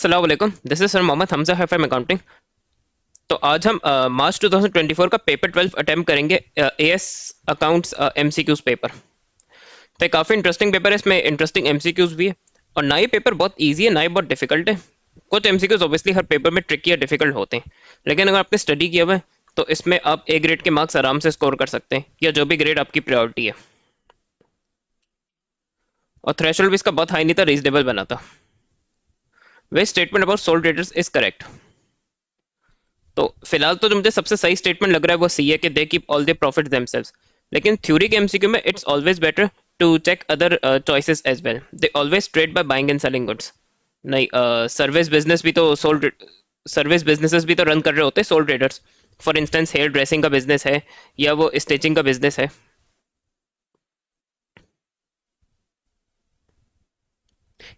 अस्सलाम वालेकुम, this is sir Mohammad Hamza है फ्रॉम अकाउंटिंग। तो आज हम मार्च 2024 का पेपर 12 अटेम्प्ट करेंगे, एएस अकाउंट्स एमसीक्यूज पेपर। तो ये काफ़ी इंटरेस्टिंग पेपर है, इसमें इंटरेस्टिंग एमसीक्यूज भी है। और ना ये पेपर बहुत इजी है ना ही बहुत डिफिकल्ट है। कुछ एमसीक्यूज ऑब्वियसली हर पेपर में ट्रिकी या डिफिकल्ट होते हैं, लेकिन अगर आपने स्टडी किया हुआ है तो इसमें आप ए ग्रेड के मार्क्स आराम से स्कोर कर सकते हैं, या जो भी ग्रेड आपकी प्रायोरिटी है। और थ्रेशोल्ड भी इसका बहुत हाई नहीं था, रीजनेबल बना था। वे statement about sole traders is correct. तो फिलहाल तो जो मुझे सबसे सही स्टेटमेंट लग रहा है वो सी है कि they keep all the profit themselves. लेकिन थ्योरी के एमसीक्यू में it's always better to check other choices as well. They always trade by buying and selling goods. नहीं, सर्विस बिजनेस भी तो सोल सर्विस बिजनेसेस भी तो रन कर रहे होते हैं sole traders. For instance hair dressing का बिजनेस है, या वो स्टिचिंग का बिजनेस है।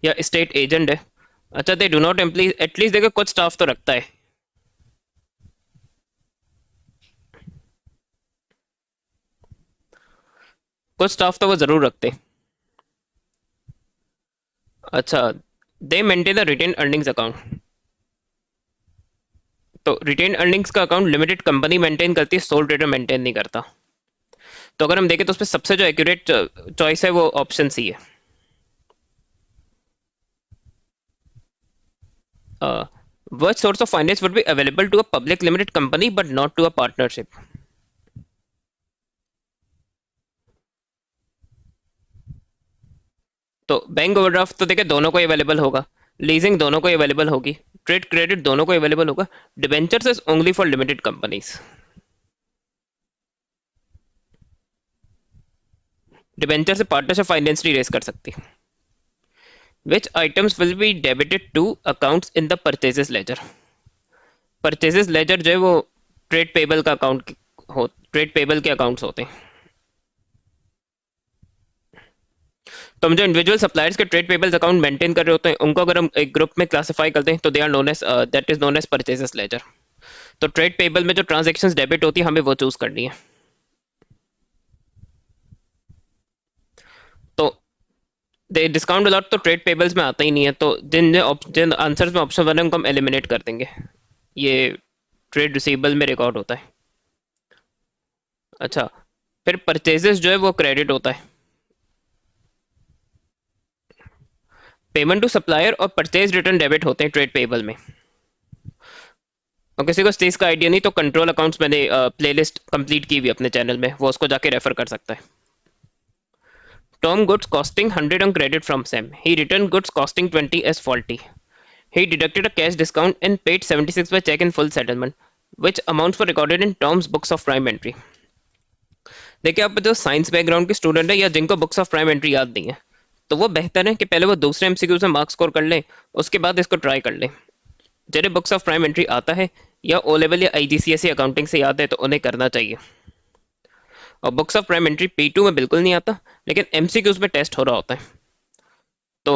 या स्टेट एजेंट है। अच्छा, दे डू नॉट एम्प्ली एटलीस्ट देखो कुछ स्टाफ तो रखता है। कुछ स्टाफ तो वो जरूर रखते हैं। अच्छा, they maintain the retained earnings account. तो रिटेन अर्निंग्स का अकाउंट लिमिटेड कंपनी मेंटेन करती है, सोल ट्रेडर मेंटेन नहीं करता। तो अगर हम देखें तो उसमें सबसे जो एक्यूरेट चॉइस है वो ऑप्शन सी है। What source of finance would be available to a public limited company but not to a partnership? तो बैंक ओवरड्राफ्ट तो देखे दोनों को अवेलेबल होगा, लीजिंग दोनों को अवेलेबल होगी, ट्रेड क्रेडिट दोनों को अवेलेबल होगा। Debentures is only for limited companies. Debenture से पार्टनरशिप फाइनेंस नहीं रेस कर सकती। Which items will be debited to accounts in the purchases ledger. Purchases ledger जो है वो ट्रेड पेबल का अकाउंट हो, ट्रेड पेबल के अकाउंट्स होते हैं। तो हम जो इंडिविजुअल सप्लायर्स के ट्रेड पेबल्स अकाउंट मेंटेन कर रहे होते हैं उनको अगर हम एक ग्रुप में क्लासिफाई करते हैं तो they are known as that is known as purchases ledger. तो ट्रेड पेबल में जो ट्रांजेक्शन डेबिट होती है हमें वो चूज करनी है। तो दे डिस्काउंट अलॉट तो ट्रेड पेबल्स में आता ही नहीं है, तो जिन जिन आंसर्स में ऑप्शन वन है उनको हम एलिमिनेट कर देंगे। ये ट्रेड रिसीवेबल में रिकॉर्ड होता है। अच्छा, फिर परचेजेस जो है वो क्रेडिट होता है। पेमेंट टू सप्लायर और परचेज रिटर्न डेबिट होते हैं ट्रेड पेबल में। और किसी को इस चीज़ का आइडिया नहीं तो कंट्रोल अकाउंट्स मैंने प्लेलिस्ट कंप्लीट की हुई अपने चैनल में, वो उसको जाके रेफर कर सकता है। Tom goods costing 100 on credit from Sam. He returned goods costing 20 as faulty. He deducted a cash discount and paid 76 by check in full settlement, which amounts were recorded in Tom's books of prime entry. देखिए, आप जो science background के student है या जिनको books of prime entry याद नहीं है, तो वो बेहतर है कि पहले वो दूसरे एमसीक्यू से मार्क्स स्कोर कर लें, उसके बाद इसको ट्राई कर लें। जिन्हें बुक्स ऑफ प्राइम एंट्री आता है या ओ लेवल या आईजीसीएसई अकाउंटिंग से याद है तो उन्हें करना चाहिए। और books of prime entry P2 में बिल्कुल नहीं आता, लेकिन एमसीक्यूज में टेस्ट हो रहा होता है। तो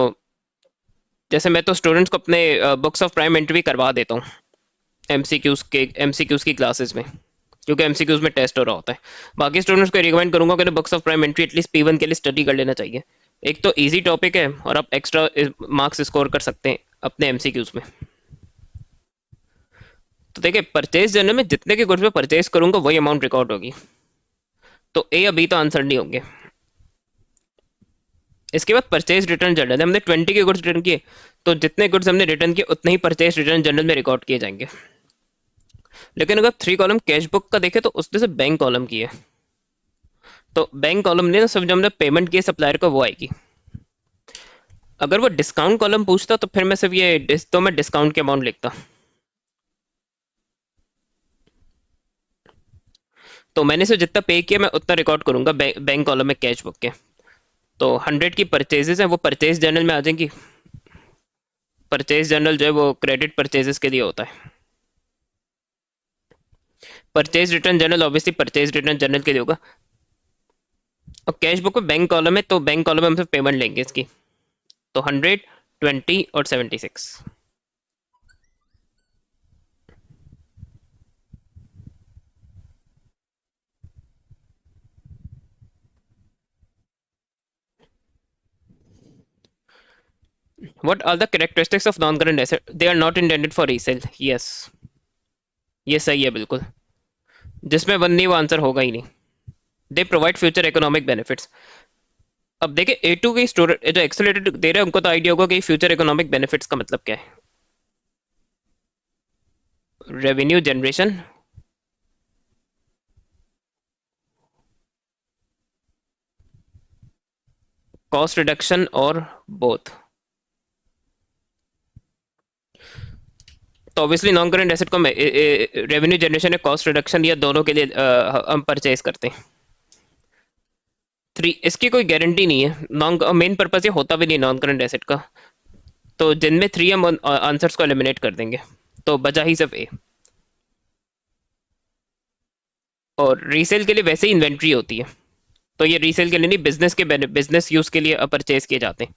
जैसे मैं तो स्टूडेंट्स को अपने बुक्स ऑफ प्राइम एंट्री करवा देता हूँ एमसीक्यूज की क्लासेस में, क्योंकि एमसीक्यूज में टेस्ट हो रहा होता है। बाकी स्टूडेंट्स को रिकमेंड करूंगा कि books of prime entry at least P1 के लिए स्टडी कर लेना चाहिए। एक तो इजी टॉपिक है और आप एक्स्ट्रा मार्क्स स्कोर कर सकते हैं अपने एमसीक्यूज में। तो देखिए, परचेज जर्नल में जितने के गुड्स में परचेज करूंगा वही अमाउंट रिकॉर्ड होगी। तो ए अभी तो आंसर नहीं होंगे। इसके बाद परचेज रिटर्न जर्नल, हमने 20 के गुड्स रिटर्न किए, तो जितने गुड्स हमने रिटर्न किए उतने ही परचेज रिटर्न जर्नल में रिकॉर्ड किए जाएंगे। लेकिन अगर 3 कॉलम कैश बुक का देखे तो उसमें से बैंक कॉलम की है। तो बैंक कॉलम ने ना सिर्फ जो हमने पेमेंट किए सप्लायर को वो आएगी। अगर वो डिस्काउंट कॉलम पूछता तो फिर मैं सिर्फ ये तो मैं डिस्काउंट के अमाउंट लिखता। तो मैंने सिर्फ जितना पे किया मैं उतना रिकॉर्ड करूंगा बैंक कॉलम में कैश बुक के। तो 100 की परचेजेस हैं वो परचेज जर्नल में आ जाएंगी। परचेज जर्नल जो है वो क्रेडिट परचेजेस के लिए होता है। Purchase return journal obviously purchase return journal के लिए होगा। और कैश बुक में बैंक कॉलम है तो बैंक कॉलम में हम सिर्फ पेमेंट लेंगे इसकी। तो 100, 20 और 76। What are the characteristics of non current asset? They are not intended for resale. Yes, ये सही है बिल्कुल। जिसमें वन नहीं वो आंसर होगा ही नहीं। They provide future economic benefits. अब देखिए A2 की स्टूडेंट जो एक्सेलरेटेड दे रहे हैं उनको तो आइडिया होगा कि फ्यूचर इकोनॉमिक बेनिफिट्स का मतलब क्या है। रेवेन्यू जनरेशन, कॉस्ट रिडक्शन और बोथ। तो ऑब्वियसली नॉन करंट एसेट को रेवेन्यू जनरेशन या कॉस्ट रिडक्शन या दोनों के लिए हम परचेज करते हैं। थ्री, इसकी कोई गारंटी नहीं है। नॉन मेन पर्पज ये होता भी नहीं नॉन करंट एसेट का। तो जिनमें थ्री हम आंसर्स को एलिमिनेट कर देंगे, तो बचा ही सिर्फ ए। और रीसेल के लिए वैसे ही इन्वेंट्री होती है, तो ये रीसेल के लिए नहीं, बिजनेस यूज के लिए परचेज किए जाते हैं।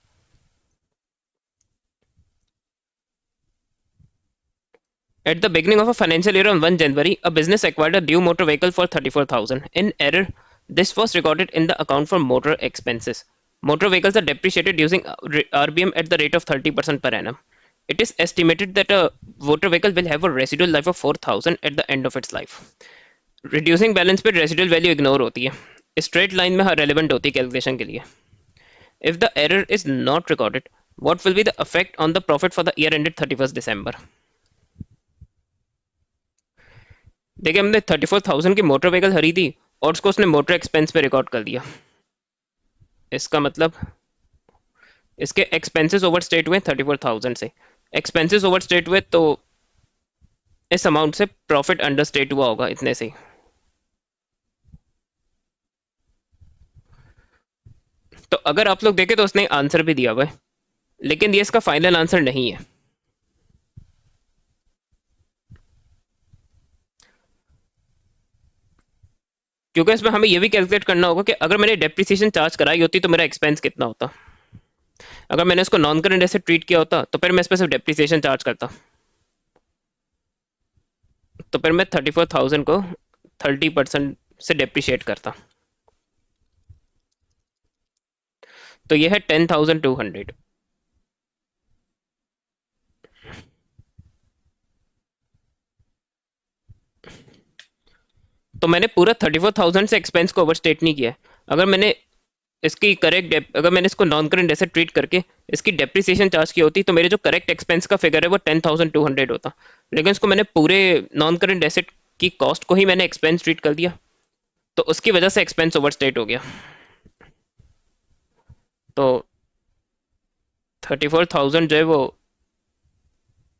At the beginning of a financial year on 1 January, a business acquired a new motor vehicle for 34,000. In error, this was recorded in the account for motor expenses. Motor vehicles are depreciated using RBM at the rate of 30% per annum. It is estimated that a motor vehicle will have a residual life of 4,000 at the end of its life. Reducing balance पे residual value ignore होती है, straight line में relevant होती है calculation के लिए. If the error is not recorded, what will be the effect on the profit for the year ended 31st December? देखिए हमने 34,000 की मोटर व्हीकल खरीदी और उसको उसने मोटर एक्सपेंस पे रिकॉर्ड कर दिया। इसका मतलब इसके एक्सपेंसेस ओवर स्टेट हुए 34,000 से, एक्सपेंसेस ओवर स्टेट हुए तो इस अमाउंट से प्रॉफिट अंडर स्टेट हुआ होगा इतने से। तो अगर आप लोग देखें तो उसने आंसर भी दिया हुआ है, लेकिन ये इसका फाइनल आंसर नहीं है। क्योंकि इसमें हमें यह भी कैलकुलेट करना होगा कि अगर मैंने डेप्रिसिएशन चार्ज कराई होती तो मेरा एक्सपेंस कितना होता। अगर मैंने इसको नॉन करंट ऐसे ट्रीट किया होता तो फिर मैं इस पर सिर्फ डेप्रिसिएशन चार्ज करता, तो फिर मैं 34,000 को 30% से डेप्रिशिएट करता। तो ये है 10,200। तो मैंने पूरा 34,000 से एक्सपेंस को ओवरस्टेट नहीं किया। अगर मैंने इसकी करेक्ट अगर मैंने इसको नॉन करंट एसेट ट्रीट करके इसकी डेप्रिसिएशन चार्ज की होती तो मेरे जो करेक्ट एक्सपेंस का फिगर है वो 10,200 होता। लेकिन इसको मैंने पूरे नॉन करंट एसेट की कॉस्ट को ही मैंने एक्सपेंस ट्रीट कर दिया, तो उसकी वजह से एक्सपेंस ओवरस्टेट हो गया। तो 34,000 जो है वो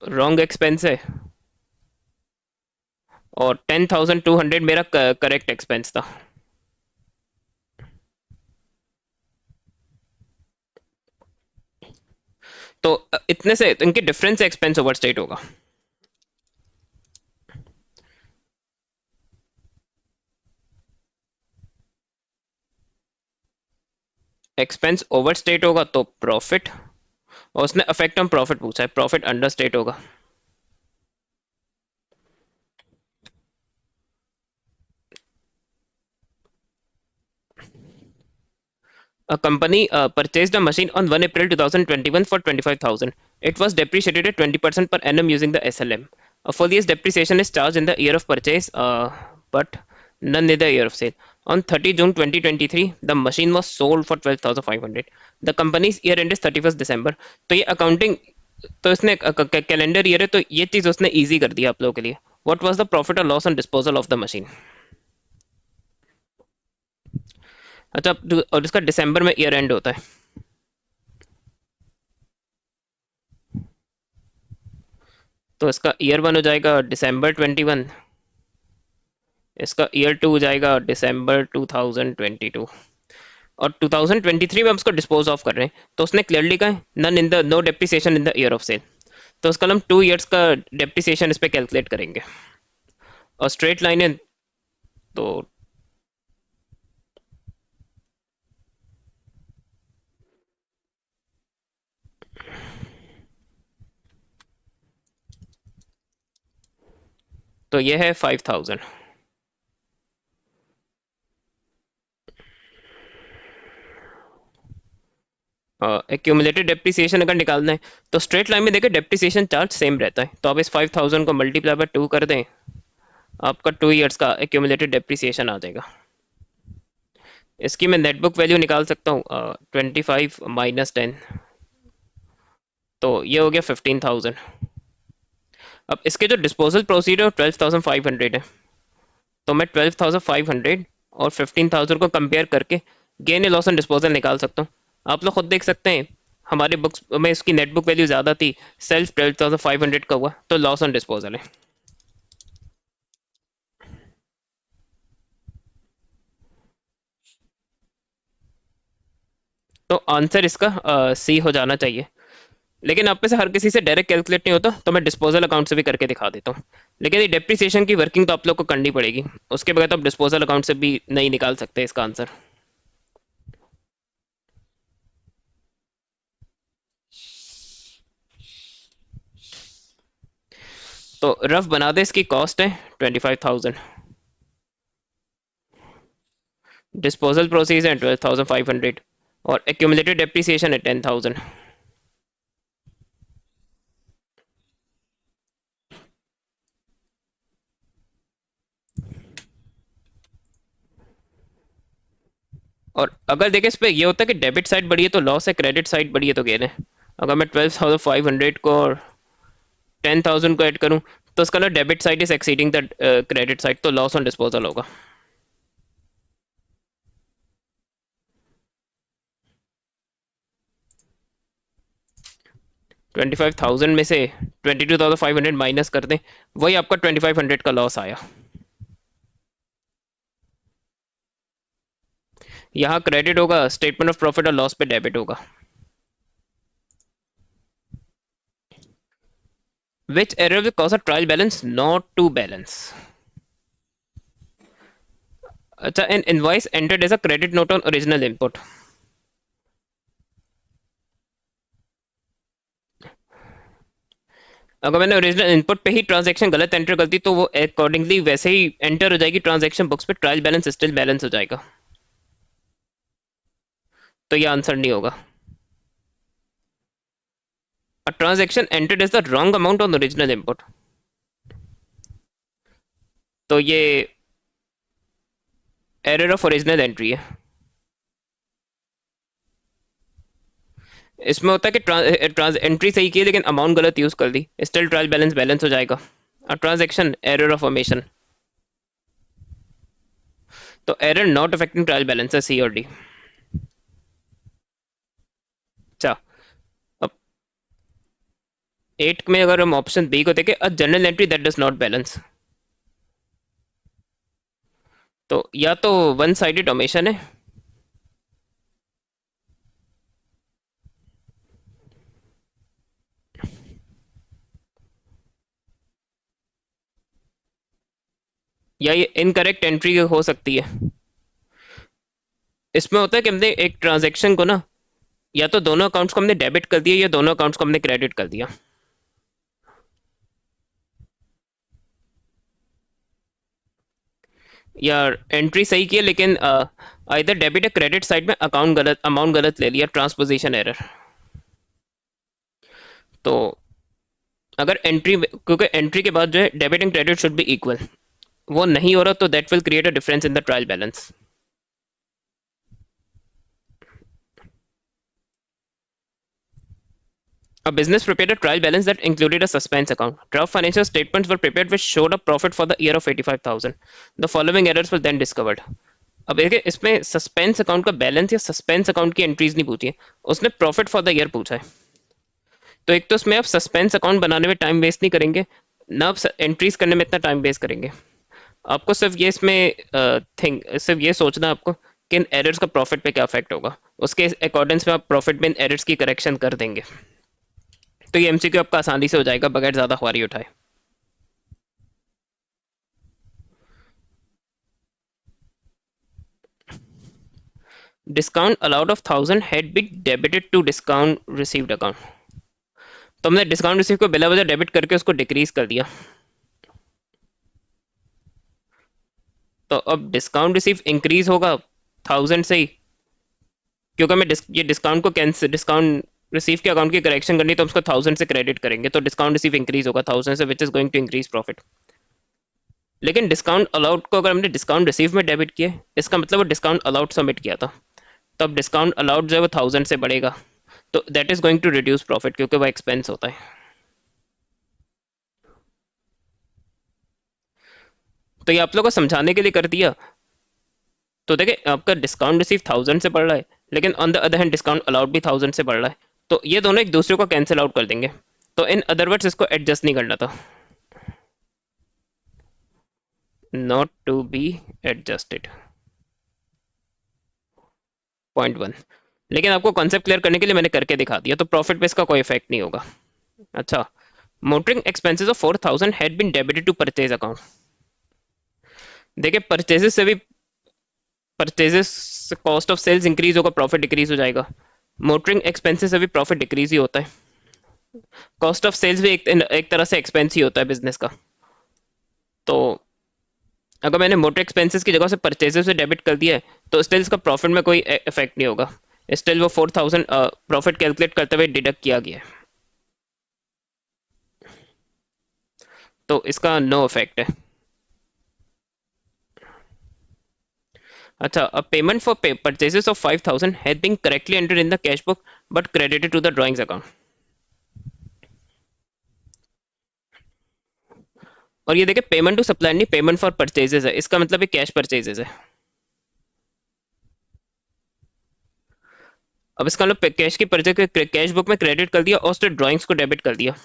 रॉन्ग एक्सपेंस है और 10,200 मेरा करेक्ट एक्सपेंस था। तो इतने से तो इनके डिफरेंस से एक्सपेंस ओवरस्टेट होगा। एक्सपेंस ओवरस्टेट होगा तो प्रॉफिट, और उसने अफेक्ट ऑन प्रॉफिट पूछा है, प्रॉफिट अंडर स्टेट होगा। A company purchased a machine on 1 April 2021 for 25,000. It was depreciated at 20% per annum using the SLM. A full year's depreciation is charged in the year of purchase, but none in the year of sale. On 30 June 2023, the machine was sold for 12,500. The company's year end is 31st December. तो ये accounting, तो इसने calendar year है तो ये चीज उसने easy कर दिया आप लोगों के लिए। व्हाट वाज द प्रॉफिट और loss on disposal of the machine? अच्छा, और इसका दिसंबर में ईयर एंड होता है। तो इसका ईयर वन हो जाएगा दिसंबर 21, इसका ईयर टू हो जाएगा दिसंबर 2022, और 2023 में हम इसको डिस्पोज ऑफ कर रहे हैं तो उसने क्लियरली कहा है none in the no depreciation in the year of sale. तो उसका हम 2 इयर्स का डेप्रिसिएशन इस पे कैलकुलेट करेंगे और स्ट्रेट लाइन है तो ये है 5,000। एक्यूमुलेटेड डेप्रिसिएशन अगर निकालना है तो स्ट्रेट लाइन में देखिए डेप्रिसिएशन चार्ज सेम रहता है, तो आप इस 5000 को मल्टीप्लाई बाय 2 कर दें, आपका 2 ईयर्स का एक्यूमुलेटेड डेप्रिसिएशन आ जाएगा। इसकी मैं नेटबुक वैल्यू निकाल सकता हूँ, 25 - 10, तो ये हो गया 15,000। अब इसके जो डिस्पोजल प्रोसीड है वो 12,500 है, तो मैं 12,500 और 15,000 को कंपेयर करके गेन या लॉस ऑन डिस्पोजल निकाल सकता हूँ। आप लोग खुद देख सकते हैं हमारे बुक्स में इसकी नेट बुक वैल्यू ज़्यादा थी, सेल्फ 12,500 का हुआ, तो लॉस ऑन डिस्पोजल है। तो आंसर इसका सी हो जाना चाहिए। लेकिन आप में से हर किसी से डायरेक्ट कैलकुलेट नहीं होता, तो मैं डिस्पोजल अकाउंट से भी करके दिखा देता हूँ। लेकिन ये डेप्रिसिएशन की वर्किंग तो आप लोग को करनी पड़ेगी, उसके बगैर तो आप डिस्पोजल अकाउंट से भी नहीं निकाल सकते इसका आंसर। तो रफ बना दे, इसकी कॉस्ट है 25,000, डिस्पोजल प्रोसीज है 12,500 और एक्यूमुलेटेड डेप्रिसिएशन है 10,000। और अगर देखें इस पे ये होता है कि डेबिट साइड बढ़ी है तो लॉस है, क्रेडिट साइड बढ़ी है तो गेन है। अगर मैं 12,500 को और 10,000 को ऐड करूं तो उसका ना debit side is exceeding the credit side, तो लॉस ऑन डिस्पोजल होगा। 25,000 में से 22,500 माइनस कर दें, वही आपका 2,500 का लॉस आया। यहाँ क्रेडिट होगा, स्टेटमेंट ऑफ प्रॉफिट और लॉस पे डेबिट होगा। Which error will cause a trial balance not to balance? अच्छा, an invoice entered as a credit note on original input. अगर मैंने ओरिजिनल इनपुट पे ही ट्रांजैक्शन गलत एंटर कर दी तो वो अकॉर्डिंगली वैसे ही एंटर हो जाएगी ट्रांजैक्शन बुक्स पे, ट्रायल बैलेंस स्टिल बैलेंस हो जाएगा, तो ये आंसर नहीं होगा। A transaction entered as the wrong amount on the original input, तो ये एरर ऑफ ओरिजिनल एंट्री है। इसमें होता है कि ट्रांस एंट्री सही की है लेकिन अमाउंट गलत यूज कर दी, स्टिल ट्रायल बैलेंस बैलेंस हो जाएगा। A transaction error of omission, तो error not affecting trial balance है, सी और डी। अच्छा, अब 8 में अगर हम ऑप्शन बी को देखें, a general entry that does not balance, तो या तो वन साइडेड ओमिशन है, या ये इनकरेक्ट एंट्री हो सकती है। इसमें होता है कि हमने एक ट्रांजैक्शन को ना, या तो दोनों अकाउंट्स को हमने डेबिट कर दिया या दोनों अकाउंट्स को हमने क्रेडिट कर दिया। या एंट्री सही की है लेकिन इधर डेबिट या क्रेडिट साइड में अमाउंट गलत ले लिया, ट्रांसपोजिशन एरर। तो अगर एंट्री, क्योंकि एंट्री के बाद जो है debit and credit should be equal, वो नहीं हो रहा तो that will create a difference in the trial balance. A business prepared a trial balance that included a suspense account. Draft financial statements were prepared which showed a profit for the year of 85,000. The following errors were then discovered. अब देखिए इसमें suspense account का balance या suspense account की entries नहीं पूछी है, उसने प्रॉफिट फॉर द ईयर पूछा है। तो एक तो इसमें आप सस्पेंस अकाउंट बनाने में टाइम वेस्ट नहीं करेंगे, ना आप एंट्रीज करने में इतना टाइम वेस्ट करेंगे। आपको सिर्फ ये इसमें थिंक सिर्फ ये सोचना है आपको कि इन एरर्स का प्रॉफिट पे क्या इफेक्ट होगा, उसके अकॉर्डेंस में आप प्रॉफिट में इन एरर्स की करेक्शन कर देंगे, तो ये एमसीक्यू आपका आसानी से हो जाएगा बगैर ज्यादा ख्वारी उठाए। Discount allowed of 1,000 had been debited to discount received account, तो हमने डिस्काउंट रिसीव को बिला वजह डेबिट करके उसको डिक्रीज कर दिया। तो अब डिस्काउंट रिसीव इंक्रीज होगा 1,000 से ही, क्योंकि हमें ये डिस्काउंट को कैंसिल, डिस्काउंट रिसीव के अकाउंट की करेक्शन करनी, तो हम उसको 1000 से क्रेडिट करेंगे, तो डिस्काउंट रिसीव इंक्रीज होगा 1000 से, which is going to increase profit. लेकिन डिस्काउंट अलाउड को अगर हमने डिस्काउंट रिसीव में डेबिट किया, इसका मतलब वो डिस्काउंट अलाउड सबमिट किया था, तो अब डिस्काउंट अलाउड जो है वो 1000 से बढ़ेगा, तो that is going to reduce profit, क्योंकि वो एक्सपेंस होता है। तो ये आप लोगों को समझाने के लिए कर दिया। तो देखिए आपका डिस्काउंट रिसीव 1000 से बढ़ रहा है, लेकिन on the other hand discount allowed भी 1000 से बढ़ रहा है, तो ये दोनों एक दूसरे को कैंसिल आउट कर देंगे। तो इन अदर वर्ड्स इसको एडजस्ट नहीं करना था, not to be adjusted, point one. लेकिन आपको कॉन्सेप्ट क्लियर करने के लिए मैंने करके दिखा दिया, तो प्रॉफिट पे इसका कोई इफेक्ट नहीं होगा। अच्छा, motoring expenses of 4000 had been debited to purchase account. देखिए परचेजेस से भी, purchases cost of sales increase होगा, प्रॉफिट डिक्रीज हो जाएगा। मोटरिंग एक्सपेंसेस से भी प्रॉफिट डिक्रीज ही होता है। कॉस्ट ऑफ सेल्स भी एक तरह से एक्सपेंस ही होता है बिजनेस का। तो अगर मैंने मोटर एक्सपेंसेस की जगह से परचेजेस से डेबिट कर दिया है, तो स्टिल इसका प्रॉफिट में कोई इफेक्ट नहीं होगा, स्टिल वो 4000 प्रॉफिट कैलकुलेट करते हुए डिडक्ट किया गया है, तो इसका नो इफेक्ट है। अच्छा, a payment for purchases of 5000 had been correctly entered in the cash book but credited to the drawings account। और ये देखिए पेमेंट टू सप्लायर नहीं, पेमेंट फॉर परचेजेस है, इसका मतलब ये कैश परचेजेस है। अब इसका मतलब कैश की परचेज कैश बुक में क्रेडिट कर दिया और उसने ड्राइंग्स को डेबिट कर दिया,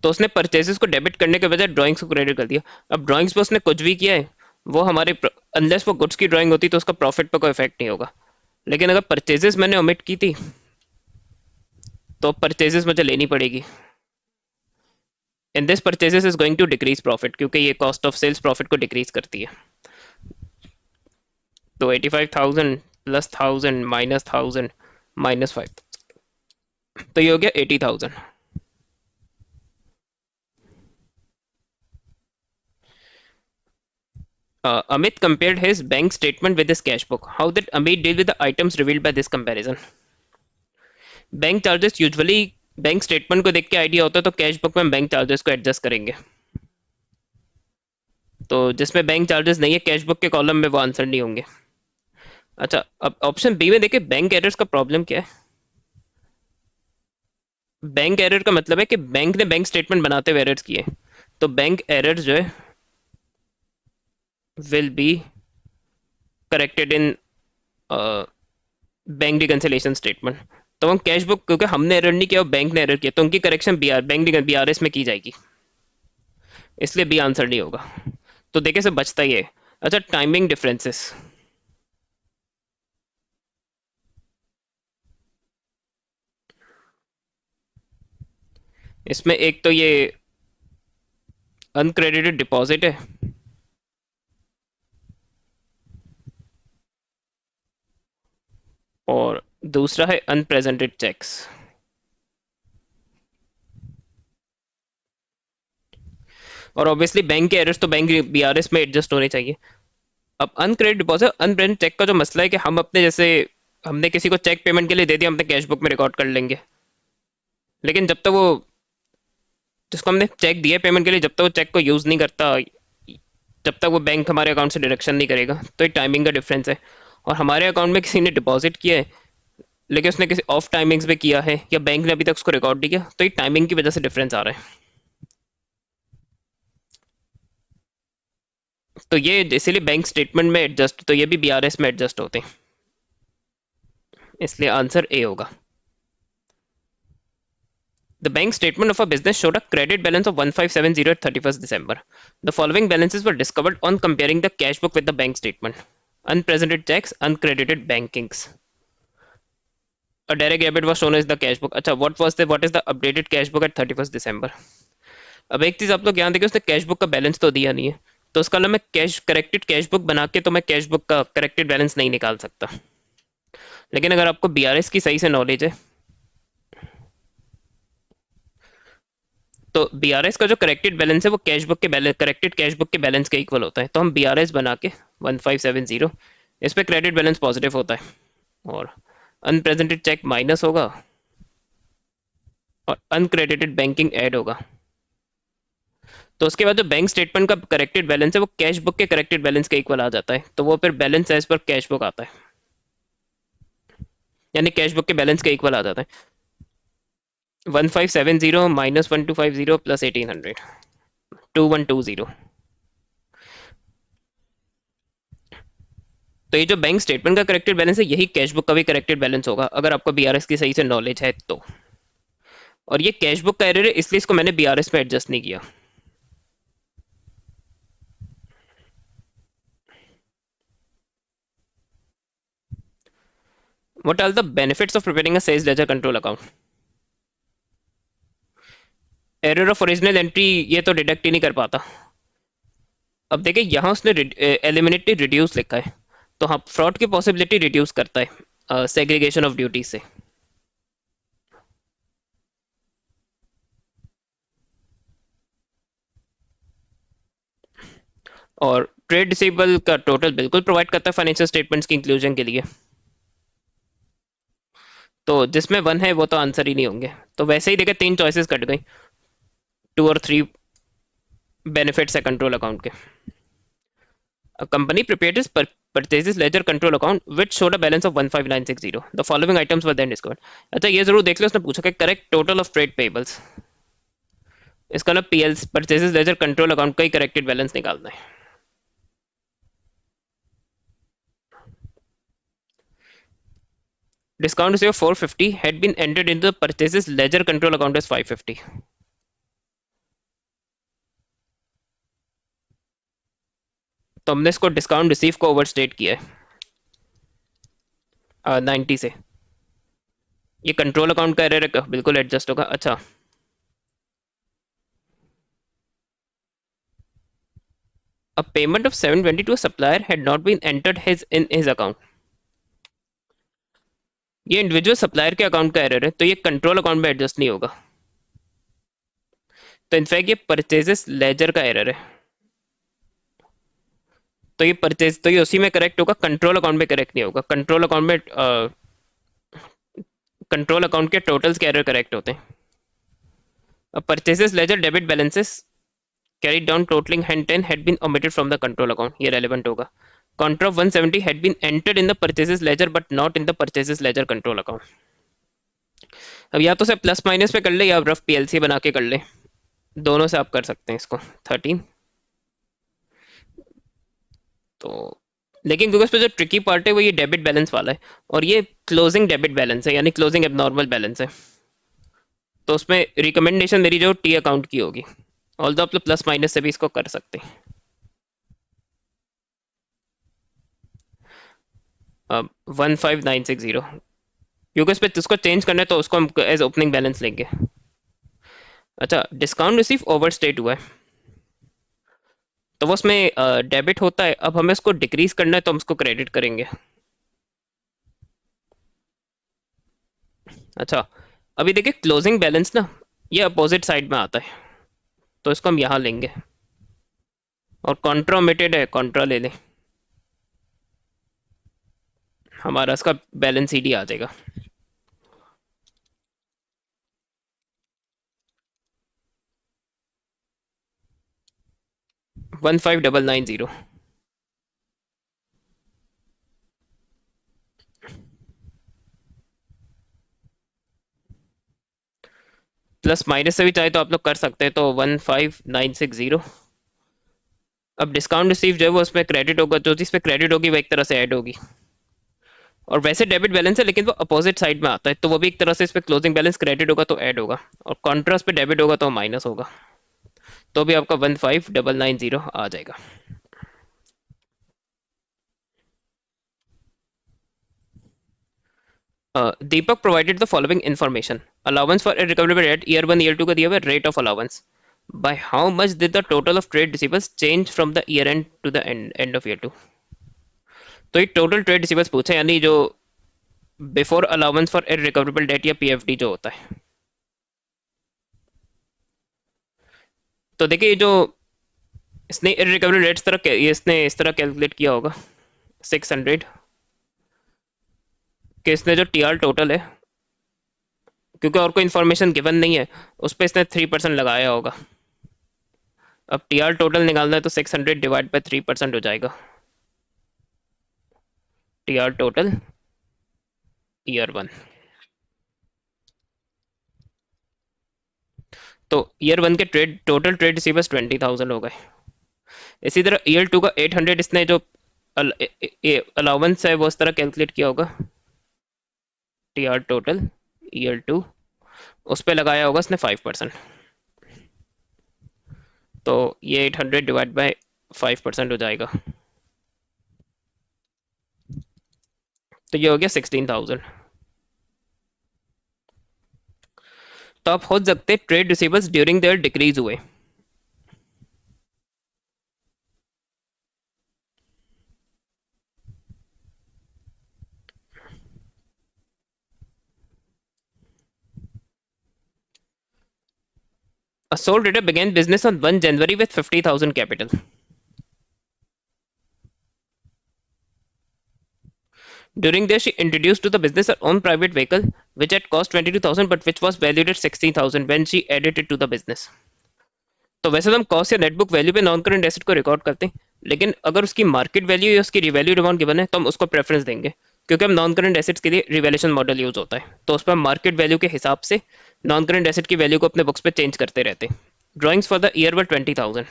तो उसने परचेजेस को डेबिट करने के बजाय ड्राइंग्स को क्रेडिट कर दिया। अब ड्राइंग्स पे उसने कुछ भी किया है, वो हमारे अनलेस वो गुड्स की ड्राइंग होती तो उसका प्रॉफिट पर कोई इफेक्ट नहीं होगा। लेकिन अगर परचेजेस मैंने ओमिट की थी, तो परचेजेस मुझे लेनी पड़ेगी। In this purchases is going to decrease profit, क्योंकि ये कॉस्ट ऑफ सेल्स प्रॉफिट को डिक्रीज करती है। तो 85,000 प्लस 1000 माइनस 1000 माइनस 5, तो ये हो गया 80,000। Amit compared his bank statement with his cash book. How did Amit deal with the items revealed by this comparison? Bank charges usually bank statement को देख के आइडिया होता है, तो कैश बुक में बैंक चार्जेस को एडजस्ट करेंगे। तो जिसमें बैंक चार्जेस नहीं है कैश बुक के कॉलम में, वो आंसर नहीं होंगे। अच्छा, अब ऑप्शन बी में देखिए बैंक एरर्स का प्रॉब्लम क्या है। बैंक एरर का मतलब है कि बैंक ने बैंक स्टेटमेंट बनाते हुए एरर्स किए, तो बैंक एरर जो है will be corrected in bank reconciliation statement. तो हम कैश बुक, क्योंकि हमने एरर नहीं किया और बैंक ने एरर किया, तो उनकी करेक्शन बैंक बीआरएस में की जाएगी, इसलिए बी आंसर नहीं होगा। तो देखिए से बचता ही है। अच्छा, टाइमिंग डिफरेंसेस, इसमें एक तो ये अनक्रेडिटेड डिपॉजिट है, और दूसरा है अनप्रेजेंटेड चेक्स। और ऑब्वियसली बैंक के एरर्स तो बैंक बीआरएस में एडजस्ट होने चाहिए। अब अनक्रेडिट डिपॉजिट, अनप्रेजेंट चेक का जो मसला है कि हम अपने जैसे, हमने किसी को चेक पेमेंट के लिए दे दिया, हम अपने कैश बुक में रिकॉर्ड कर लेंगे, लेकिन जब तक वो, जिसको हमने चेक दिया पेमेंट के लिए, जब तक वो चेक को यूज नहीं करता, जब तक वो बैंक हमारे अकाउंट से डिडक्शन नहीं करेगा, तो ये टाइमिंग का डिफरेंस है। और हमारे अकाउंट में किसी ने डिपॉजिट किया है, लेकिन उसने किसी ऑफ टाइमिंग्स में किया है, या बैंक ने अभी तक उसको रिकॉर्ड नहीं किया, तो ये टाइमिंग की वजह से डिफरेंस आ रहा है। तो ये इसीलिए बैंक स्टेटमेंट में एडजस्ट, तो ये भी बीआरएस में एडजस्ट होते हैं, इसलिए आंसर ए होगा। The bank statement of a business showed a credit balance of 1570 at 31st December. The following balances were discovered on comparing the cash book with the bank statement. Unpresented checks, uncredited bankings. A direct debit was shown as the cash book. अच्छा, what is the updated cash book at 31st December? अब एक चीज आप लोग ध्यान देखिए, उसने cash book का बैलेंस तो दिया नहीं है, तो उसका मैं कैश करेक्टेड कैश बुक बना के तो मैं कैश बुक का करेक्टेड बैलेंस नहीं निकाल सकता। लेकिन अगर आपको बीआरएस की सही से नॉलेज है, तो बीआरएस का जो करेक्टेड बैलेंस है वो कैश बुक के बैलेंस, करेक्टेड कैश बुक के बैलेंस के इक्वल होता है, तो हम बीआरएस बना के 1570 इस पे क्रेडिट बैलेंस पॉजिटिव होता है, और अनप्रेजेंटेड चेक माइनस होगा, और अनक्रेडिटेड बैंकिंग ऐड होगा। तो उसके बाद जो बैंक स्टेटमेंट का करेक्टेड बैलेंस है वो कैश बुक के करेक्टेड बैलेंस के इक्वल आ जाता है, तो वो फिर बैलेंस एज पर कैश बुक आता है, यानी कैश बुक के बैलेंस के इक्वल आ जाता है। 1570 माइनस 1250 प्लस 1800, 2120। तो ये जो बैंक स्टेटमेंट का करेक्टेड बैलेंस है यही कैश बुक का भी करेक्टेड बैलेंस होगा, अगर आपको बीआरएस की सही से नॉलेज है तो। और ये कैश बुक का एरर है, इसलिए इसको मैंने बीआरएस में एडजस्ट नहीं किया। What are the benefits of preparing a sales ledger control account? Error of original entry ये तो डिडक्ट ही नहीं कर पाता। अब देखिए यहाँ उसने एलिमिनेटली रिड्यूस लिखा है, तो हाँ फ्रॉड की पॉसिबिलिटी रिड्यूस करता है सेग्रीगेशन ऑफ ड्यूटी से। और ट्रेड रिसीवेबल का टोटल बिल्कुल प्रोवाइड करता है फाइनेंशियल स्टेटमेंट्स की इंक्लूजन के लिए। तो जिसमें वन है वो तो आंसर ही नहीं होंगे, तो वैसे ही देखिए तीन चॉइसेस कट गई, टू और थ्री बेनिफिट्स है कंट्रोल अकाउंट के। A company prepared its purchases ledger control account which showed a balance of 15960. The following items were then discovered. अच्छा ये जरूर देख लो, उसने पूछा कि correct total of trade payables, इसका ना PL purchases laser control account का ही करेक्टेड बैलेंस निकालना है। Discount receipt of 450 had been entered into the purchases ledger control account as 550. तो हमने इसको डिस्काउंट रिसीव को ओवरस्टेट किया है 90 से। ये कंट्रोल अकाउंट का एरर है, बिल्कुल एडजस्ट होगा। अच्छा, a payment of 720 to a supplier had not been entered his in his account. ये इंडिविजुअल सप्लायर के अकाउंट का एरर है, तो ये कंट्रोल अकाउंट में एडजस्ट नहीं होगा। तो इनफैक्ट ये परचेजेस लेजर का एरर है, तो ये परचेज तो ये उसी में करेक्ट होगा, कंट्रोल अकाउंट में करेक्ट नहीं होगा। कंट्रोल अकाउंट के टोटल्स के एरर करेक्ट होते हैं। अब purchases ledger debit balances carried down totaling 110 had been omitted from the control account, ये relevant होगा। contra of 170 had been entered in the purchases ledger but not in the purchases ledger control account। अब या तो से plus minus पे कर ले या रफ पीएलसी बना के कर ले, दोनों से आप कर सकते हैं इसको। 13। तो लेकिन क्योंकि उस पे जो ट्रिकी पार्ट है वो ये डेबिट बैलेंस वाला है, और ये क्लोजिंग डेबिट बैलेंस है, यानी क्लोजिंग एबनॉर्मल बैलेंस है। तो उसमें रिकमेंडेशन मेरी जो टी अकाउंट की होगी, ऑल दो आप लोग प्लस माइनस से भी इसको कर सकते हैं। अब 15960, क्योंकि इस पे उसको चेंज करना है तो उसको हम एज ओपनिंग बैलेंस लेंगे। अच्छा, डिस्काउंट रिसीव ओवर स्टेट हुआ है, तो वो उसमें डेबिट होता है। अब हमें उसको डिक्रीज करना है तो हम उसको क्रेडिट करेंगे। अच्छा, अभी देखिए क्लोजिंग बैलेंस ना ये अपोजिट साइड में आता है, तो इसको हम यहाँ लेंगे, और कॉन्ट्रा ओमिटेड है, कॉन्ट्रा ले लें, हमारा इसका बैलेंस सीडी आ जाएगा। One five double nine zero plus minus से भी चाहे तो आप लोग कर सकते हैं, तो 15960। अब डिस्काउंट रिसीव जो है वो उसमें क्रेडिट होगा, जो चीज़ पे क्रेडिट होगी वो एक तरह से ऐड होगी। और वैसे डेबिट बैलेंस है लेकिन वो अपोजिट साइड में आता है, तो वो भी एक तरह से इस पे क्लोजिंग बैलेंस क्रेडिट होगा तो ऐड होगा, और कॉन्ट्रास्ट पे डेबिट होगा तो माइनस होगा, तो भी आपका 15990 आ जाएगा। Deepak provided the following information. Allowance for recoverable debt year 1 year 2 का दिया हुआ rate of allowance. By how much did the total of trade receivers change from the year end to the end of year 2। तो ये total trade receivers पूछे, यानी जो before allowance for irrecoverable debt या PFD जो होता है। तो देखिए जो इसने इररिकवरेबल डेट तरह ये इसने इस तरह कैलकुलेट किया होगा, 600 कि इसने जो टीआर टोटल है, क्योंकि और कोई इन्फॉर्मेशन गिवन नहीं है, उस पर इसने 3% लगाया होगा। अब टीआर टोटल निकालना है तो 600 डिवाइड बाई 3% हो जाएगा। टीआर टोटल ईयर वन, तो ईयर वन के ट्रेड टोटल ट्रेड रिसीवर्स 20,000 हो गए। इसी तरह ईयर टू का 800 इसने जो अलाउंस है वो इस तरह कैलकुलेट किया होगा। टीआर टोटल ईयर टू, उस पर लगाया होगा इसने 5%। तो ये 800 डिवाइड बाय 5% हो जाएगा, तो ये हो गया 16,000। तो आप खोज सकते trade receivers during their decrease हुए। A sole trader began business on 1 January with 50,000 capital. During this, she introduced to the business her own private vehicle, which had cost 22,000 but which was valued at 16,000 when she added it to the business. तो वैसे तो हम cost या net book value पे non current asset को record करते हैं, लेकिन अगर उसकी मार्केट वैल्यू या उसकी रिवैल्यूड अमाउंट गिवन है तो हम उसको प्रेफरेंस देंगे, क्योंकि हम नॉन करंट एसेट्स के लिए रिवैल्यूएशन मॉडल यूज होता है, तो उस पर हम मार्केट वैल्यू के हिसाब से नॉन करंट एसेट की वैल्यू को अपने बुक्स पे चेंज करते रहते हैं। Drawings for the year were 20,000।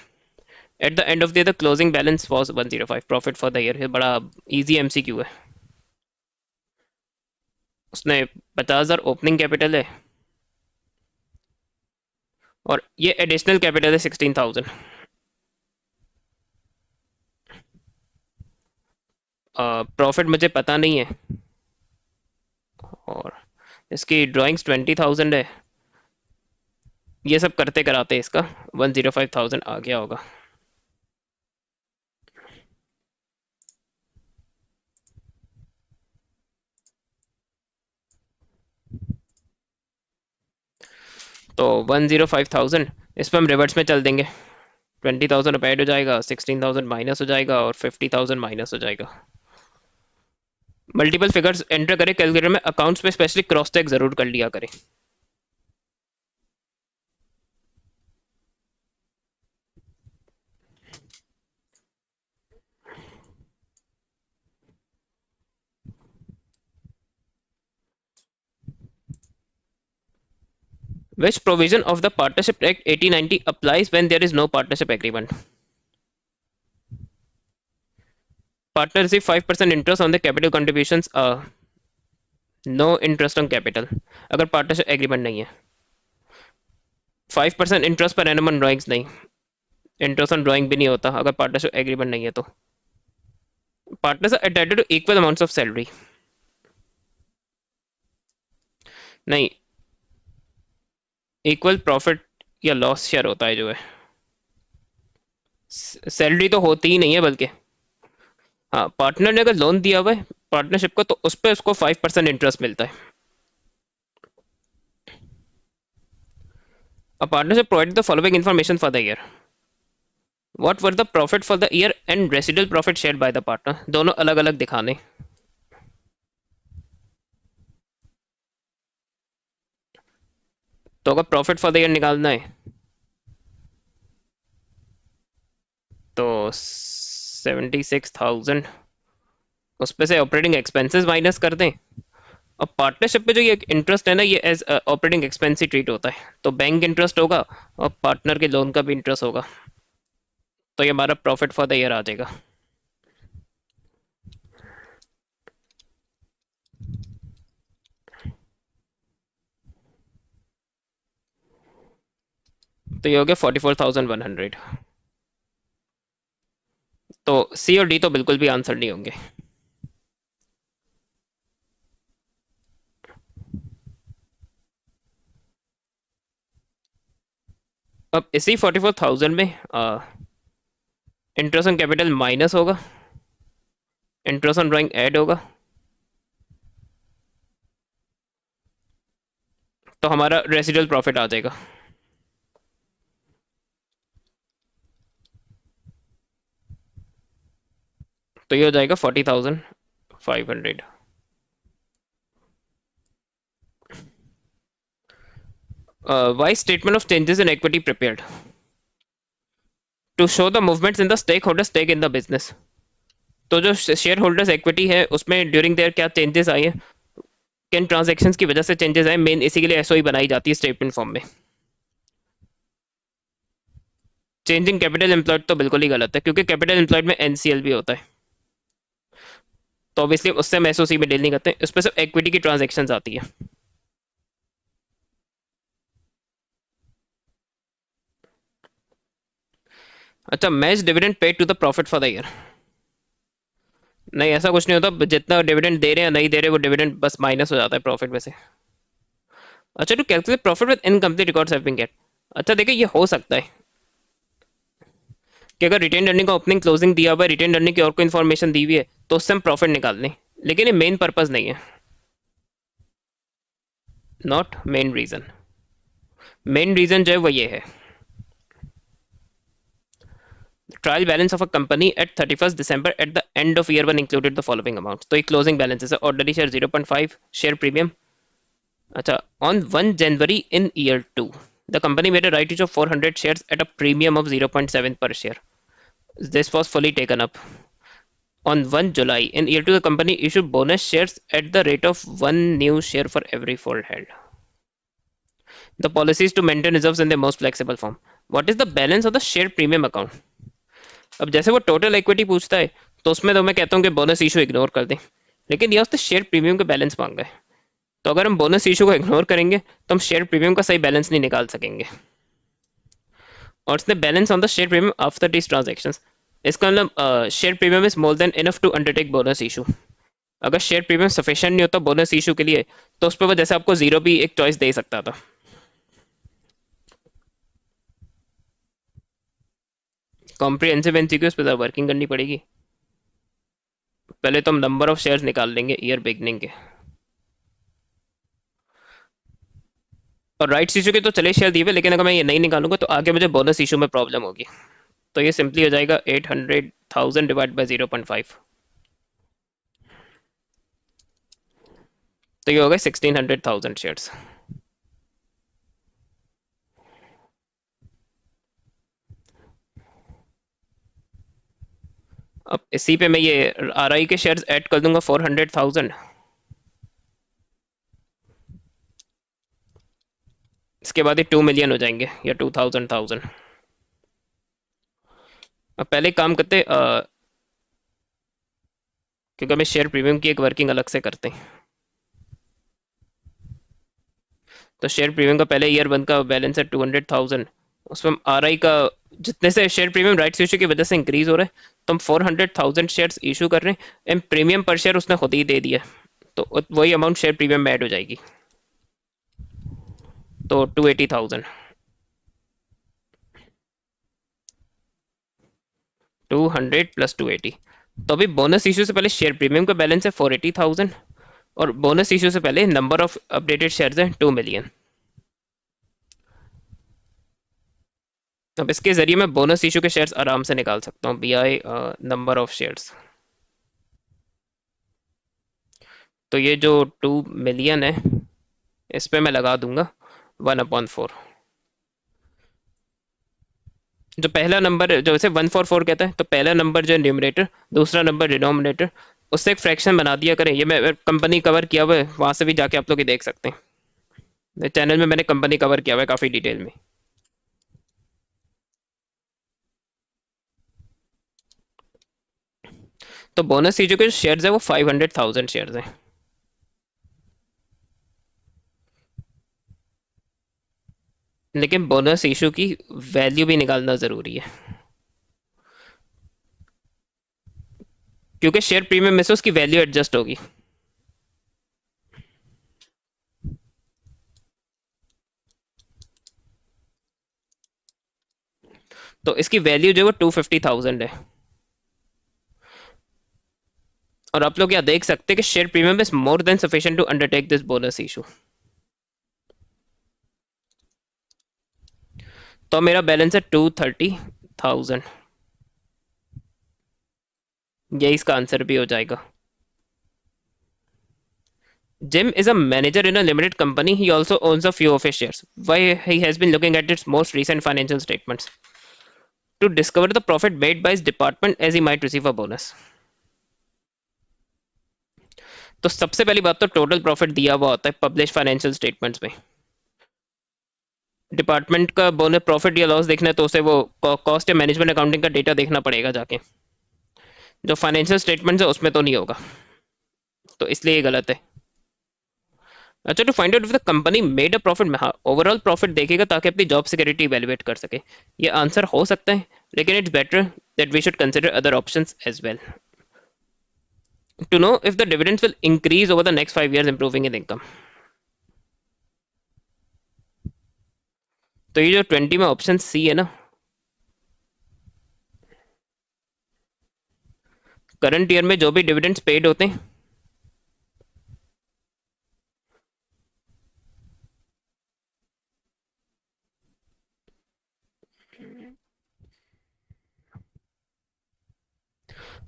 Eight the end of the year the closing balance was 105। Profit for the year, बड़ा इजी एमसीक्यू है। उसने 50,000 ओपनिंग कैपिटल है और ये एडिशनल कैपिटल है 16,000। प्रॉफिट मुझे पता नहीं है, और इसकी ड्राइंग्स 20,000 है। ये सब करते कराते इसका 105,000 आ गया होगा। तो 105,000 इस पर हम रिवर्स में चल देंगे। 20,000 अब ऐड हो जाएगा, 16,000 माइनस हो जाएगा और 50,000 माइनस हो जाएगा। मल्टीपल फिगर्स एंटर करें कैलकुलेटर में, अकाउंट्स पे स्पेशली क्रॉस चेक जरूर कर लिया करें। Which provision of the Partnership Act 1890 applies when there is no partnership agreement? Partner receive 5% interest on the capital contributions. No interest on capital अगर partnership agreement नहीं है। 5% interest per annum on drawings नहीं, interest on drawing भी नहीं होता अगर partnership agreement नहीं है तो। Partners are entitled to equal amounts of salary, नहीं, इक्वल प्रॉफिट या लॉस शेयर होता है जो है, सैलरी तो होती ही नहीं है बल्कि। हाँ, पार्टनर ने अगर लोन दिया हुआ है पार्टनरशिप को तो उस पर उसको 5% इंटरेस्ट मिलता है। A partnership provided the following information for the year. What were the profit for the year and residual profit shared by the partner? दोनों अलग अलग दिखाने। तो अगर प्रॉफिट फॉर द ईयर निकालना है तो 76,000 उस पे से ऑपरेटिंग एक्सपेंसेस माइनस कर दें। और पार्टनरशिप पे जो ये इंटरेस्ट है ना, ये एज ऑपरेटिंग एक्सपेंस ही ट्रीट होता है, तो बैंक इंटरेस्ट होगा और पार्टनर के लोन का भी इंटरेस्ट होगा, तो ये हमारा प्रॉफिट फॉर द ईयर आ जाएगा। तो ये हो गया 44,100। तो सी और डी तो बिल्कुल भी आंसर नहीं होंगे। अब इसी 44,000 में इंटरेस्ट ऑन कैपिटल माइनस होगा, इंटरेस्ट ऑन ड्राइंग ऐड होगा, तो हमारा रेसिडुअल प्रॉफिट आ जाएगा। तो ये हो जाएगा 40,500। Why statement of changes in equity prepared to show the movements in the stake holder stake in the business. तो जो शेयर होल्डर्स इक्विटी है उसमें ड्यूरिंग देयर क्या चेंजेस आए हैं, किन ट्रांजेक्शन्स की वजह से चेंजेस आए, मेन इसी के लिए एसओई बनाई जाती है स्टेटमेंट फॉर्म में। चेंजिंग कैपिटल एम्प्लॉयड तो बिल्कुल ही गलत है, क्योंकि कैपिटल एम्प्लॉयड में एनसीएल भी होता है, तो ऑब्वियसली उससे हम एसओसी में डील नहीं करते, उस पर सिर्फ इक्विटी की ट्रांजेक्शन आती है। अच्छा, match dividend paid to the profit for the year. नहीं, ऐसा कुछ नहीं होता, जितना डिविडेंड दे रहे हैं या नहीं दे रहे वो डिविडेंड बस माइनस हो जाता है प्रॉफिट में से। अच्छा, to calculate profit with incomplete records have been get. अच्छा देखिए, ये हो सकता है कि अगर रिटेन अर्निंग का ओपनिंग क्लोजिंग दिया हुआ है, रिटेन अर्निंग की और कोई इन्फॉर्मेशन दी हुई है, तो उससे हम प्रॉफिट निकाल लें, लेकिन ये मेन पर्पज नहीं है, not main reason. Main reason जो है वो ये है, trial balance of a company at 31 December at the end of year one included the following amount. तो ये क्लोजिंग बैलेंस है, ऑर्डिनरी शेयर 0.5 शेयर प्रीमियम। अच्छा, on 1 January in year two the company made a right issue of 400 shares at a premium of 0.7 per share. This was fully taken up. On 1 July in year 2, the company issued bonus shares at the rate of one new share for every fold held. The policy is to maintain reserves in the most flexible form. What is the balance of the share premium account? अब जैसे वो total equity पूछता है, तो उसमें तो मैं कहता हूँ कि बोनस इशू इग्नोर कर दें, लेकिन यह उसने शेयर प्रीमियम का बैलेंस मांगा है, तो अगर हम बोनस इशू को इग्नोर करेंगे तो हम शेयर प्रीमियम का सही बैलेंस नहीं निकाल सकेंगे। और उसने balance on the share premium after this transaction, इसका मतलब share premium is more than enough to undertake bonus issue. अगर शेयर प्रीमियम सफिशिएंट नहीं होता बोनस इशू के लिए, तो उस पर वो जैसे आपको जीरो भी एक चॉइस दे सकता था। कॉम्प्रिहेंसिव एमसीक्यू उस पर वर्किंग करनी पड़ेगी। पहले तो हम नंबर ऑफ शेयर्स निकाल लेंगे ईयर बिगनिंग के, और राइट्स इशू के तो चले शेयर दिए हुए, लेकिन अगर मैं ये नहीं निकालूंगा तो आगे मुझे बोनस इशू में प्रॉब्लम होगी। तो ये सिंपली हो जाएगा 800,000 डिवाइड बाई 0.5, तो ये होगा 1600,000 शेयर्स। अब इसी पे मैं ये आरआई के शेयर्स ऐड कर दूंगा 400,000, इसके बाद ये 2 मिलियन हो जाएंगे या 2,000,000। अब पहले काम करते क्योंकि हमें शेयर प्रीमियम की एक वर्किंग अलग से करते हैं, तो शेयर प्रीमियम का पहले ईयर वन का बैलेंस है 200,000, उसमें हम आरआई का जितने से शेयर प्रीमियम राइट्स इशू की वजह से इंक्रीज हो रहा है, तो हम 400,000 शेयर्स इशू कर रहे हैं, एंड प्रीमियम पर शेयर उसने खुद ही दे दिया, तो वही अमाउंट शेयर प्रीमियम में ऐड हो जाएगी, तो 280,000। 200 प्लस 280, तो अभी बोनस इशू से पहले शेयर प्रीमियम का बैलेंस है 480,000, और बोनस इशू से पहले नंबर ऑफ अपडेटेड शेयर्स है 2 मिलियन। अब इसके जरिए मैं बोनस इशू के शेयर्स आराम से निकाल सकता हूँ, B I number of shares. तो ये जो 2 मिलियन है, इस पे मैं लगा दूंगा 1/4। जो पहला नंबर जो इसे 144 कहता है, तो पहला नंबर जो है न्यूमरेटर, दूसरा नंबर डिनोमिनेटर, उससे एक फ्रैक्शन बना दिया करें। ये मैं कंपनी कवर किया हुआ है, वहां से भी जाके आप लोग ये देख सकते हैं, चैनल में मैंने कंपनी कवर किया हुआ है काफी डिटेल में। तो बोनस इशू के शेयर्स है वो 500,000 शेयर्स हैं, लेकिन बोनस इशू की वैल्यू भी निकालना जरूरी है, क्योंकि शेयर प्रीमियम में से उसकी वैल्यू एडजस्ट होगी। तो इसकी वैल्यू जो है वो 250,000 है, और आप लोग यहाँ देख सकते हैं कि share premium is more than sufficient to undertake this bonus issue. तो मेरा बैलेंस है 230,000। यही इसका आंसर भी हो जाएगा. Jim is a manager in a limited company. He also owns a few of his shares. Why he has been looking at its most recent financial statements to discover the profit made by his department as he might receive a bonus. तो सबसे पहली बात तो total profit दिया हुआ होता है publish financial statements में. डिपार्टमेंट का बोनस प्रॉफिट या लॉस देखना है तो उसे वो कॉस्ट या मैनेजमेंट अकाउंटिंग का डेटा देखना पड़ेगा जाके. जो फाइनेंशियल स्टेटमेंट्स है उसमें तो नहीं होगा, तो इसलिए ये गलत है. अच्छा, to find out if the company made a profit में, हाँ ओवरऑल प्रॉफिट देखेगा ताकि अपनी जॉब सिक्योरिटी इवेलुएट कर सके. ये आंसर हो सकता है, लेकिन it's better that we should consider other options as well to know if the dividends will increase over the next 5 years, improving in income. तो ये जो 20 में ऑप्शन सी है ना, करंट ईयर में जो भी डिविडेंड्स पेड होते हैं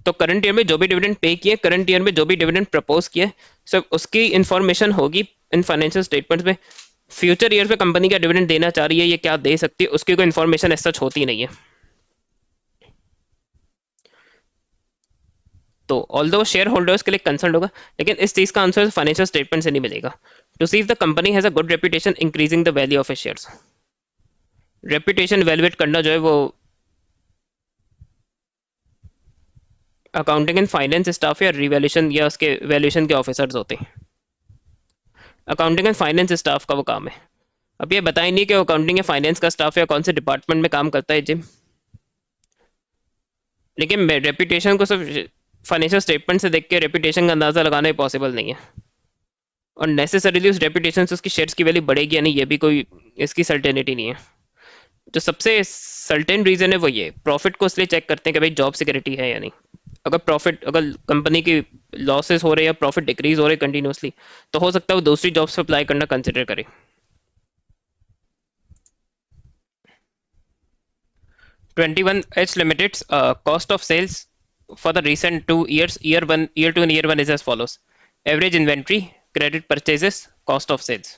तो करंट ईयर में जो भी डिविडेंड पे किए, करंट ईयर में जो भी डिविडेंड प्रपोज किए, सब उसकी इंफॉर्मेशन होगी इन फाइनेंशियल स्टेटमेंट्स में. फ्यूचर ईयर पे कंपनी क्या डिविडेंड देना चाह रही है, ये क्या दे सकती है, उसकी कोई इन्फॉर्मेशन ऐसा होती नहीं है. तो ऑल्दो शेयर होल्डर्स के लिए कंसर्न होगा, लेकिन इस चीज का आंसर फाइनेंशियल स्टेटमेंट से नहीं मिलेगा. To see if the company has a good reputation increasing the value of its shares. Reputation valuate करना जो है वो अकाउंटिंग एंड फाइनेंस स्टाफ या रिवैल्यूएशन या उसके वैल्यूएशन के ऑफिसर्स होते हैं. अकाउंटिंग एंड फाइनेंस स्टाफ का वो काम है. अब ये बताएं नहीं कि अकाउंटिंग या फाइनेंस का स्टाफ या कौन से डिपार्टमेंट में काम करता है जिम. लेकिन रेपुटेशन को सिर्फ फाइनेंशियल स्टेटमेंट से देख के रेपुटेशन का अंदाजा लगाना पॉसिबल नहीं है. और नेसेसरीली उस रेपुटेशन से उसकी शेयर्स की वैल्यू बढ़ेगी या नहीं, ये भी कोई इसकी सर्टेनिटी नहीं है. जो सबसे सर्टेन रीजन है वो ये प्रॉफिट को इसलिए चेक करते हैं कि भाई जॉब सिक्योरिटी है या नहीं. अगर कंपनी की लॉसेस हो रहे हैं या प्रॉफिट डिक्रीज हो रहे कंटिन्यूसली, तो हो सकता है वो दूसरी जॉब्स अप्लाई करना कंसिडर करे. 21H Limited's cost of sales for the recent 2 years, year 2 and year 1 is as follows. Average inventory, credit purchases, cost of sales.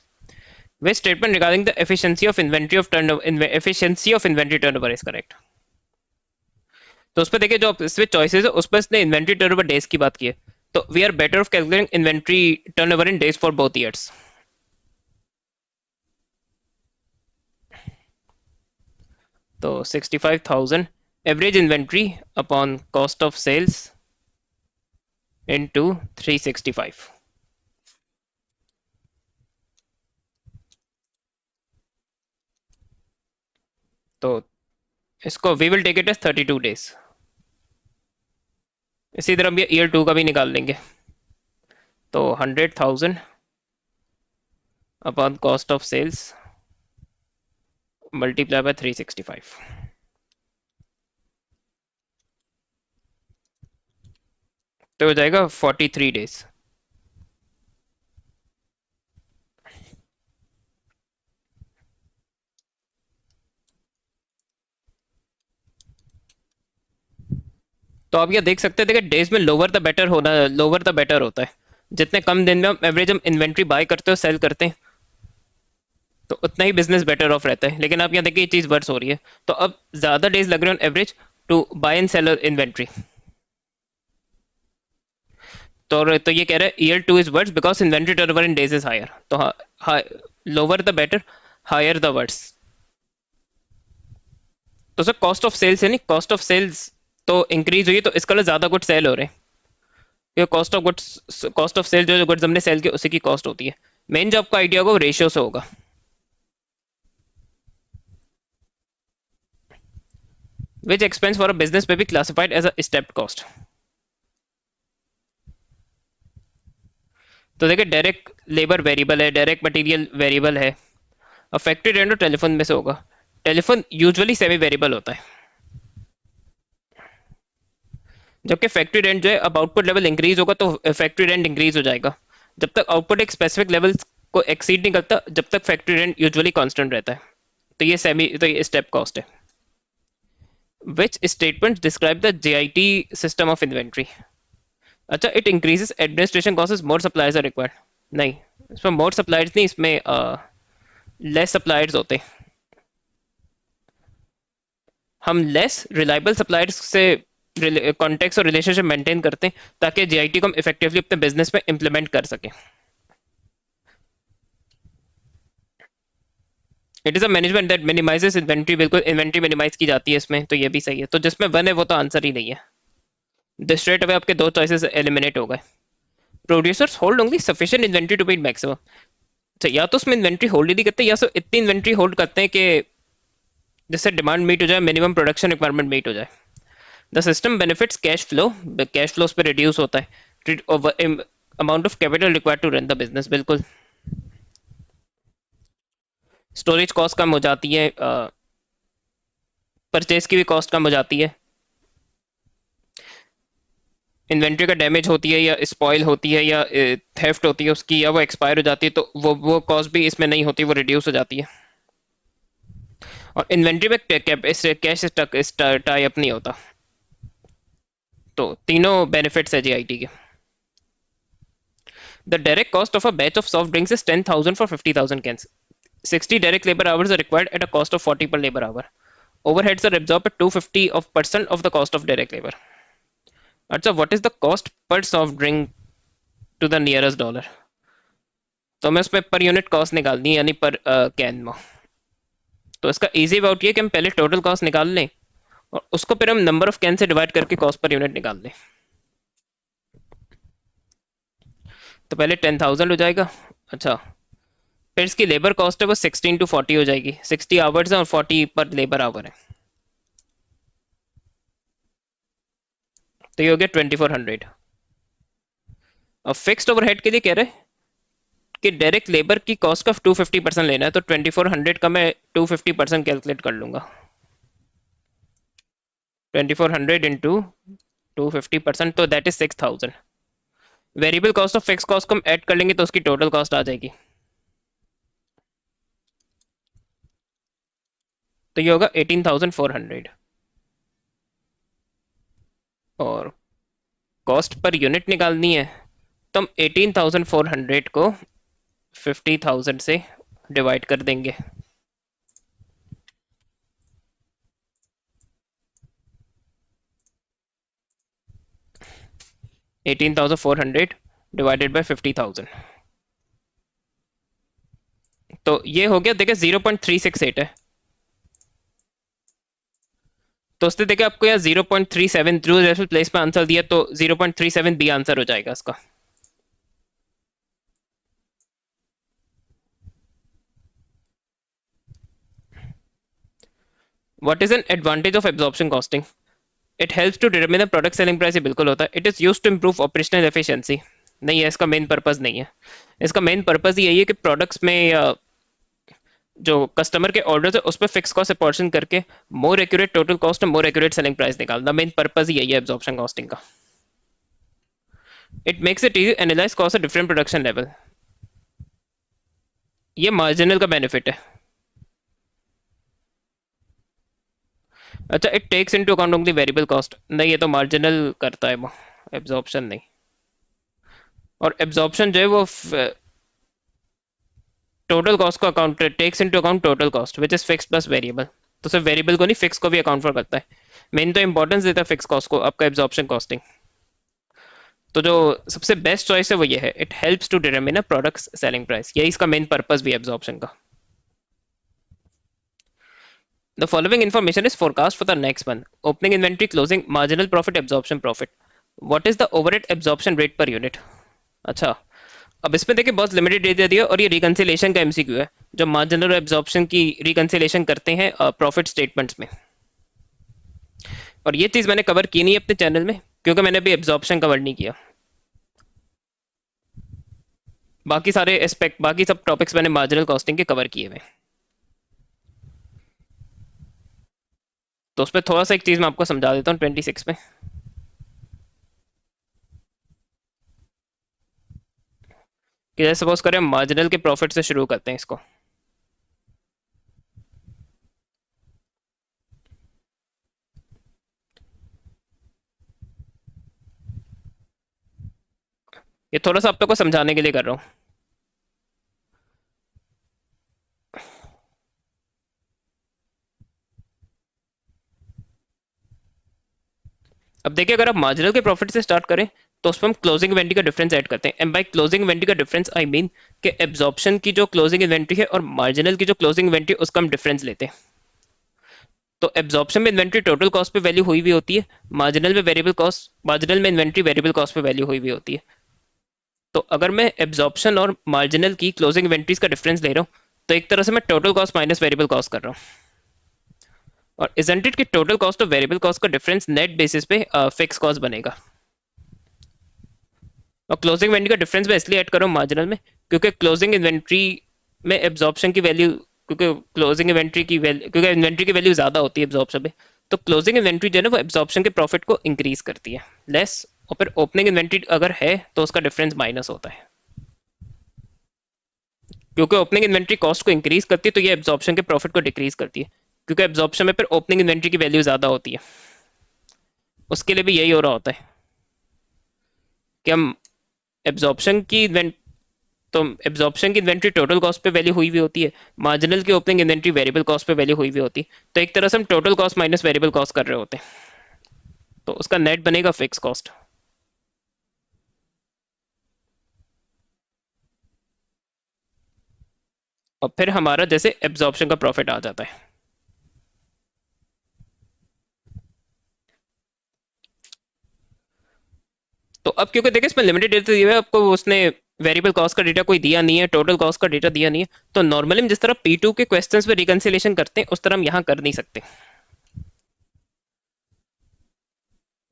Which statement regarding the efficiency of inventory turnover is correct? तो उस पर देखिए जो इसमें choices है उस पर इसने इन्वेंट्री टर्नओवर डेज की बात की है. तो we are better off calculating inventory turnover in days for both years. तो 65,000 average inventory upon cost of sales into 365. तो इसको we will take it as 32 days. इसी तरह हम ये ईयर 2 का भी निकाल लेंगे. तो 100,000 upon cost of sales multiply by 365. तो हो जाएगा 43 डेज. तो आप ये देख सकते हैं, देखिए डेज में लोअर द बेटर होता है. जितने कम दिन में हम एवरेज हम इन्वेंट्री बाय करते हो सेल करते हैं तो उतना ही बिजनेस बेटर ऑफ रहता है. लेकिन आप यहाँ देखिए ये चीज वर्स हो रही है, तो अब ज्यादा डेज लग रहे हैं on average to buy and sell inventory. तो ये कह रहा है year 2 is worse because inventory turnover in days is higher. तो lower the better, higher the worse. तो सर कॉस्ट ऑफ सेल्स है नहीं, कॉस्ट ऑफ सेल्स तो इंक्रीज हुई है तो इसका मतलब ज्यादा गुड सेल हो रहे हैं. ये कॉस्ट ऑफ सेल जो गुड्स हमने सेल किए उसी की कॉस्ट होती है. मेन जो आपका आइडिया होगा वो रेशियो से होगा. Which expense for a business में be classified as a stepped cost. तो देखिए डायरेक्ट लेबर वेरिएबल है, डायरेक्ट मटेरियल वेरिएबल है. अब फैक्ट्री रेंट और टेलीफोन में से होगा. टेलीफोन यूजुअली सेमी वेरिएबल होता है, जबकि फैक्ट्री रेंट जो है अब आउटपुट लेवल इंक्रीज होगा तो फैक्ट्री रेंट इंक्रीज हो जाएगा. जब तक आउटपुट एक स्पेसिफिक लेवल को एक्सीड नहीं करता जब तक फैक्ट्री रेंट यूजुअली कांस्टेंट रहता है. तो ये स्टेप कॉस्ट है. Which statement describe the JIT system of inventory? अच्छा, it increases administration cost, more suppliers are required. नहीं, इसमें मोर सप्लायर्स नहीं, इसमें लेस सप्लायर्स होते। हम लेस रिलायबल सप्लायर्स से कॉन्टेक्ट और रिलेशनशिप मेंटेन करते हैं ताकि जीआईटी को हम इफेक्टिवली अपने बिजनेस में इंप्लीमेंट कर सकें। It is a management that minimises inventory, बिल्कुल इन्वेंट्री मिनिमाइज की जाती है इसमें, तो ये भी सही है। तो जिसमें वन है वो तो आंसर ही नहीं है। स्ट्रेट अवे आपके दो चॉइसेस एलिमिनेट हो गए। Producers hold only sufficient inventory to meet maximum. तो या तो उसमें इन्वेंट्री होल्ड ही नहीं करते, या तो इतनी इन्वेंट्री होल्ड करते हैं कि जिससे डिमांड मीट हो जाए, मिनिमम प्रोडक्शन रिक्वायरमेंट मीट हो जाए। The system benefits cash flow, cash flow उस पर रिड्यूस होता है। Amount of capital required to run the business, बिल्कुल। स्टोरेज कॉस्ट कम हो जाती है, परचेज की भी कॉस्ट कम हो जाती है। इन्वेंट्री का डैमेज होती है या स्पॉइल होती है या थेफ्ट होती है उसकी, या वो एक्सपायर हो जाती है, तो वो कॉस्ट भी इसमें नहीं होती, वो रिड्यूस हो जाती है। और इन्वेंट्री में कैश टाई अप नहीं होता। तो तीनों बेनिफिट्स है जीआईटी के। The direct cost of a batch of soft drinks is 10,000 for 50,000 cans. 60 direct labor hours are required at a cost of 40 per labor hour. Overheads are absorbed at 250 of percent of the cost of direct labor. अच्छा, what is the cost per soft drink to the nearest dollar? तो हमें उसमें per unit cost निकालनी है, यानी पर can में। तो इसका इजी वे आउट ये कि हम पहले टोटल कॉस्ट निकाल लें और उसको फिर हम number of can say divide करके कॉस्ट पर यूनिट निकाल लें। तो पहले 10,000 हो जाएगा। अच्छा, फिर इसकी लेबर कॉस्ट है वो 16 to 40 हो जाएगी। 60 आवर्स है और 40 पर लेबर आवर है, तो ये हो गया 2400। अब फिक्स्ड ओवरहेड के लिए कह रहे हैं कि डायरेक्ट लेबर की कॉस्ट का 250% लेना है, तो 2400 का मैं 250% कैलकुलेट कर लूंगा। 2400 इंटू 250%, तो दैट इज 6000। वेरिएबल कॉस्ट और फिक्स कॉस्ट को हम ऐड कर लेंगे तो उसकी टोटल कॉस्ट आ जाएगी। तो ये होगा 18,400। और कॉस्ट पर यूनिट निकालनी है, तो हम 18,400 को 50,000 से डिवाइड कर देंगे। 18,400 डिवाइडेड बाय 50,000, तो ये हो गया, देखिए 0.368 है। तो उसने देखिए आपको यहाँ 0.37 थ्रू रेफरल प्लेस में आंसर दिया, तो 0.37 बी आंसर हो जाएगा इसका। What is an advantage of absorption costing? It helps to determine the product selling price, बिल्कुल होता है। It is used to improve operational efficiency, नहीं है, इसका मेन पर्पस नहीं है। इसका मेन पर्पस यही है कि प्रोडक्ट्स में जो कस्टमर के ऑर्डर है उस पर फिक्स कॉस्ट अपॉर्शन करके मोर एक्यूरेट टोटल कॉस्ट और मोर एक्यूरेट सेलिंग प्राइस निकालना, मेन पर्पस ही यही है एब्जॉर्प्शन कॉस्टिंग का। It makes it easy analyse cost at different production level, ये मार्जिनल का बेनिफिट है। अच्छा, it takes into account only variable cost, नहीं ये तो मार्जिनल करता है वो, एब्जॉर्प्शन नहीं। और एब्जॉर्प्शन जो है वो टोटल कॉस्ट को account takes into account total cost which is fixed plus variable, तो सिर्फ वेरिएबल को नहीं फिक्स को भी अकाउंट फॉर करता है। मेन तो इंपॉर्टेंस देता है फिक्स कॉस्ट को आपका एब्जॉर्प्शन कॉस्टिंग। तो जो सबसे बेस्ट चॉइस है वो ये है, it helps to determine a product selling price, यही इसका मेन पर्पस भी है एब्जॉर्प्शन का। The following information is forecast for the next month. Opening inventory, closing, marginal profit, absorption profit. What is the overhead absorption rate per unit? अच्छा, अब इसमें देखिए बहुत लिमिटेड डेटा दे दिया और ये रिकंसिलेशन का एमसीक्यू है, जो मार्जिनल एब्जॉर्प्शन की रिकंसिलेशन करते हैं प्रॉफिट स्टेटमेंट्स में। और ये चीज़ मैंने कवर की नहीं अपने चैनल में, क्योंकि मैंने अभी एब्जॉर्प्शन कवर नहीं किया। बाकी सारे एस्पेक्ट, बाकी सब टॉपिक्स मैंने मार्जिनल कॉस्टिंग के कवर किए हुए। तो उस पर थोड़ा सा एक चीज़ मैं आपको समझा देता हूँ 26 में, कि जैसे सपोज करें हम मार्जिनल के प्रॉफिट से शुरू करते हैं इसको। ये थोड़ा सा आप लोग को समझाने के लिए कर रहा हूँ। अब देखिए, अगर आप मार्जिनल के प्रॉफिट से स्टार्ट करें तो उसमें हम क्लोजिंग इन्वेंट्री का डिफरेंस ऐड करते हैं। एंड बाय क्लोजिंग इन्वेंट्री का डिफरेंस आई मीन कि एब्जॉर्प्शन की जो क्लोजिंग इन्वेंट्री है और मार्जिनल की जो क्लोजिंग इन्वेंट्री, उसका हम डिफरेंस लेते हैं। तो एब्जॉर्प्शन में इन्वेंट्री टोटल कॉस्ट पे वैल्यू हुई भी होती है, मार्जिनल में वेरिएबल कॉस्ट, मार्जिनल में इन्वेंट्री वेरिएबल कॉस्ट पे वैल्यू हुई भी होती है। तो अगर मैं एब्जॉर्प्शन और मार्जिनल की क्लोजिंग इन्वेंट्रीज का डिफरेंस ले रहा हूँ, तो एक तरह से मैं total cost minus variable cost कर रहा हूँ। और इजंट इट कि टोटल कॉस्ट और वेरिएबल कॉस्ट का डिफरेंस नेट बेसिस पे फिक्स कॉस्ट बनेगा। और क्लोजिंग इन्वेंट्री का डिफरेंस मैं इसलिए ऐड कर रहा हूँ मार्जिनल में, क्योंकि क्लोजिंग इन्वेंट्री में एब्जॉर्प्शन की वैल्यू, क्योंकि क्लोजिंग इन्वेंट्री की वैल्यू, क्योंकि इन्वेंट्री की वैल्यू ज्यादा होती है एब्जॉर्प्शन में, तो क्लोजिंग इन्वेंट्री जो है ना वो एब्जॉर्प्शन के प्रॉफिट को इंक्रीज करती है लेस। और फिर ओपनिंग इन्वेंट्री अगर है तो उसका डिफरेंस माइनस होता है। क्योंकि ओपनिंग इन्वेंट्री कॉस्ट को इंक्रीज करती है तो ये एब्जॉर्प्शन के प्रॉफिट को डिक्रीज करती है, क्योंकि एब्जॉर्प्शन में फिर ओपनिंग इन्वेंट्री की वैल्यू ज्यादा होती है। उसके लिए भी यही हो रहा होता है कि हम एब्जॉर्प्शन की इन्वेंट तो एब्जॉर्प्शन की इन्वेंट्री टोटल कॉस्ट पे वैल्यू हुई भी होती है, मार्जिनल की ओपनिंग इन्वेंट्री वेरिएबल कॉस्ट पे वैल्यू हुई भी होती है। तो एक तरह से हम total cost minus variable cost कर रहे होते हैं, तो उसका नेट बनेगा फिक्स कॉस्ट। और फिर हमारा जैसे एब्जॉर्प्शन का प्रॉफिट आ जाता है। तो अब क्योंकि देखिए इसमें लिमिटेड डेटा दिया है आपको, उसने वेरिएबल कॉस्ट का डेटा कोई दिया नहीं है, टोटल कॉस्ट का डेटा दिया नहीं है, तो नॉर्मली हम जिस तरह P2 के क्वेश्चंस में रिकंसिलेशन करते हैं उस तरह हम यहाँ कर नहीं सकते।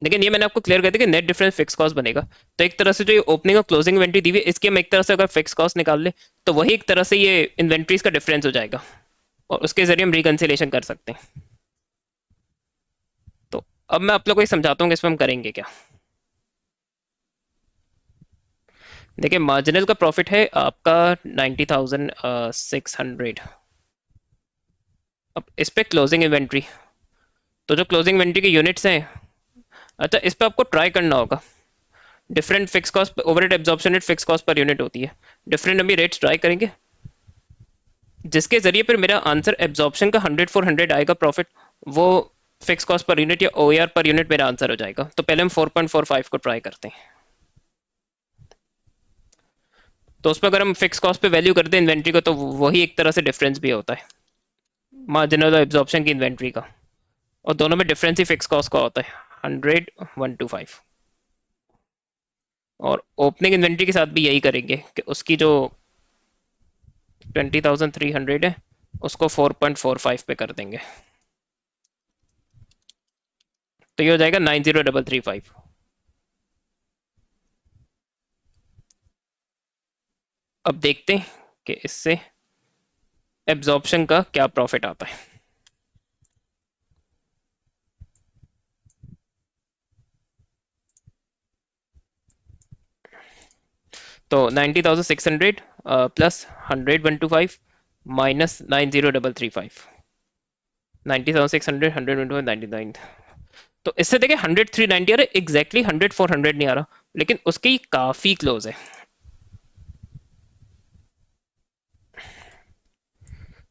लेकिन ये मैंने आपको क्लियर कर दिया कि नेट डिफरेंस फिक्स कॉस्ट बनेगा। तो एक तरह से जो ये ओपनिंग और क्लोजिंग इन्वेंट्री दी हुई है, इसकी हम एक तरह से अगर फिक्स कॉस्ट निकाल ले तो वही एक तरह से ये इन्वेंट्रीज का डिफरेंस हो जाएगा, और उसके जरिए हम रिकंसिलेशन कर सकते हैं। तो अब मैं आप लोग को ये समझाता हूँ कि इसमें हम करेंगे क्या। देखिए, मार्जिनल का प्रॉफिट है आपका 90,600। अब इस पे क्लोजिंग इन्वेंट्री, तो जो क्लोजिंग इन्वेंट्री के यूनिट्स हैं, अच्छा इस पे आपको ट्राई करना होगा। Different fix cost, overhead absorption rate fix cost per unit होती है। डिफरेंट अभी रेट्स ट्राई करेंगे, जिसके जरिए फिर मेरा आंसर एब्जॉर्प्शन का 100/400 आएगा प्रॉफिट, वो फिक्स कॉस्ट पर यूनिट या ओआर पर यूनिट मेरा आंसर हो जाएगा। तो पहले हम 4.45 को ट्राई करते हैं। तो उसमें अगर हम फिक्स कॉस्ट पे वैल्यू करते हैं इन्वेंट्री को, तो वही एक तरह से डिफरेंस भी होता है मार्जिनल और एब्जॉर्प्शन की इन्वेंट्री का, और दोनों में डिफरेंस ही फिक्स कॉस्ट का होता है 100, 125। और ओपनिंग इन्वेंट्री के साथ भी यही करेंगे कि उसकी जो 20,300 है उसको 4.45 पे कर देंगे, तो ये हो जाएगा 90,335। अब देखते हैं कि इससे एब्जॉर्प्शन का क्या प्रॉफिट आता है। तो 90,600 प्लस 100,125 माइनस 90,335, 90,600 100 99। तो इससे देखिए 100,390 आ रहा है, एग्जैक्टली 100,400 नहीं आ रहा, लेकिन उसके काफी क्लोज है।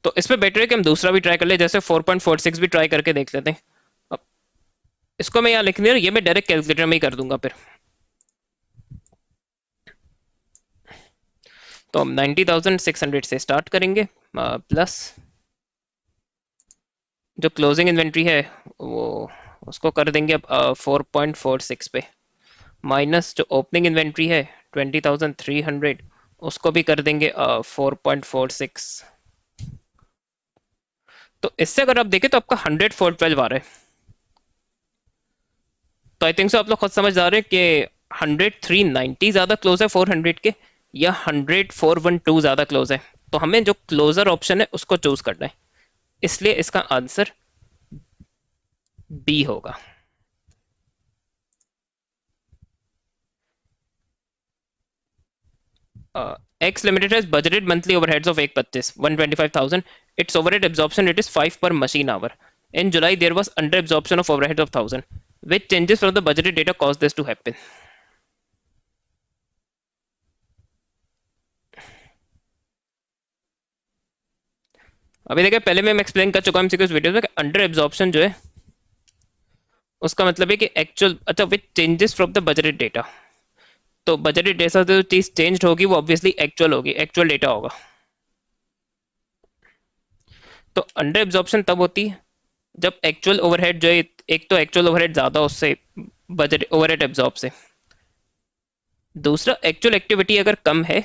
तो इसमें बेटर है कि हम दूसरा भी ट्राई कर ले, जैसे 4.46 भी ट्राई करके देख लेते हैं। अब इसको मैं यहाँ लिख नहीं रहा, ये मैं डायरेक्ट कैलकुलेटर में ही कर दूंगा फिर। तो हम 90,600 से स्टार्ट करेंगे, प्लस जो क्लोजिंग इन्वेंट्री है वो उसको कर देंगे अब 4.46 पे, माइनस जो ओपनिंग इन्वेंट्री है 20,300 उसको भी कर देंगे 4.46। तो इससे अगर आप देखें तो आपका 100,412 आ रहा है। तो आई थिंक सो आप लोग खुद समझ जा रहे हैं कि 100,390 ज्यादा क्लोज है 400 के, या 100,412 ज्यादा क्लोज है। तो हमें जो क्लोजर ऑप्शन है उसको चूज करना है, इसलिए इसका आंसर बी होगा। X Limited has budgeted monthly overheads of 125,000. Its overhead absorption rate is 5 per machine hour. In July, there was under absorption of overheads of 1,000. Which changes from the budgeted data caused this to happen? अभी देखिए पहले मैं explain कर चुका हूँ इस video में कि अंडर एब्जॉर्प्शन जो है उसका मतलब है कि एक्चुअल अच्छा विच changes from the budgeted data. तो बजटेड डेटा से जो चीज चेंज होगी वो ऑब्वियसली एक्चुअल होगी, एक्चुअल डेटा होगा। तो अंडर एब्जॉर्प्शन तब होती है जब एक्चुअल ओवरहेड जो है, एक तो एक्चुअल ओवरहेड ज्यादा उससे बजट ओवरहेड एब्जॉर्ब से, दूसरा एक्चुअल एक्टिविटी अगर कम है।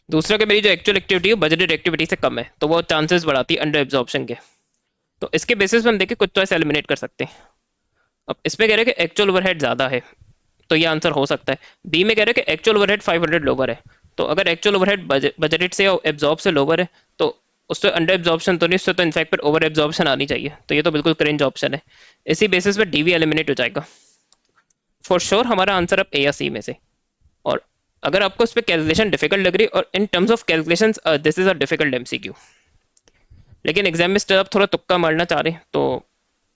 दूसरा कि मेरी जो एक्चुअल एक्टिविटी है बजटेड एक्टिविटी से कम है, तो वो चांसेस बढ़ाती है अंडर एब्जॉर्प्शन के। तो इसके बेसिस पे हम देखें कुछ चॉइस एलिमिनेट कर सकते हैं। अब इसमें कह रहे हैं कि एक्चुअल ओवरहेड ज्यादा है, तो ये आंसर हो सकता है। बी में कह रहे हैं कि एक्चुअल ओवरहेड 500 लोअर है, तो अगर एक्चुअल ओवरहेड बजटेड से और एब्जॉर्ब से लोअर है तो उससे अंडर एब्जॉर्प्शन तो नहीं, उससे तो इनफैक्ट पर ओवर एब्जॉर्प्शन आनी चाहिए, तो ये तो बिल्कुल क्रिंज ऑप्शन है। इसी बेसिस पे डी भी एलिमिनेट हो जाएगा। फॉर श्योर हमारा आंसर अब ए या सी में से। और अगर आपको उस पर कैलकुलेशन डिफिकल्ट लग रही है, और in terms of calculation this is a difficult MCQ, लेकिन एग्जाम में आप थोड़ा तुक्का मारना चाह रहे हैं तो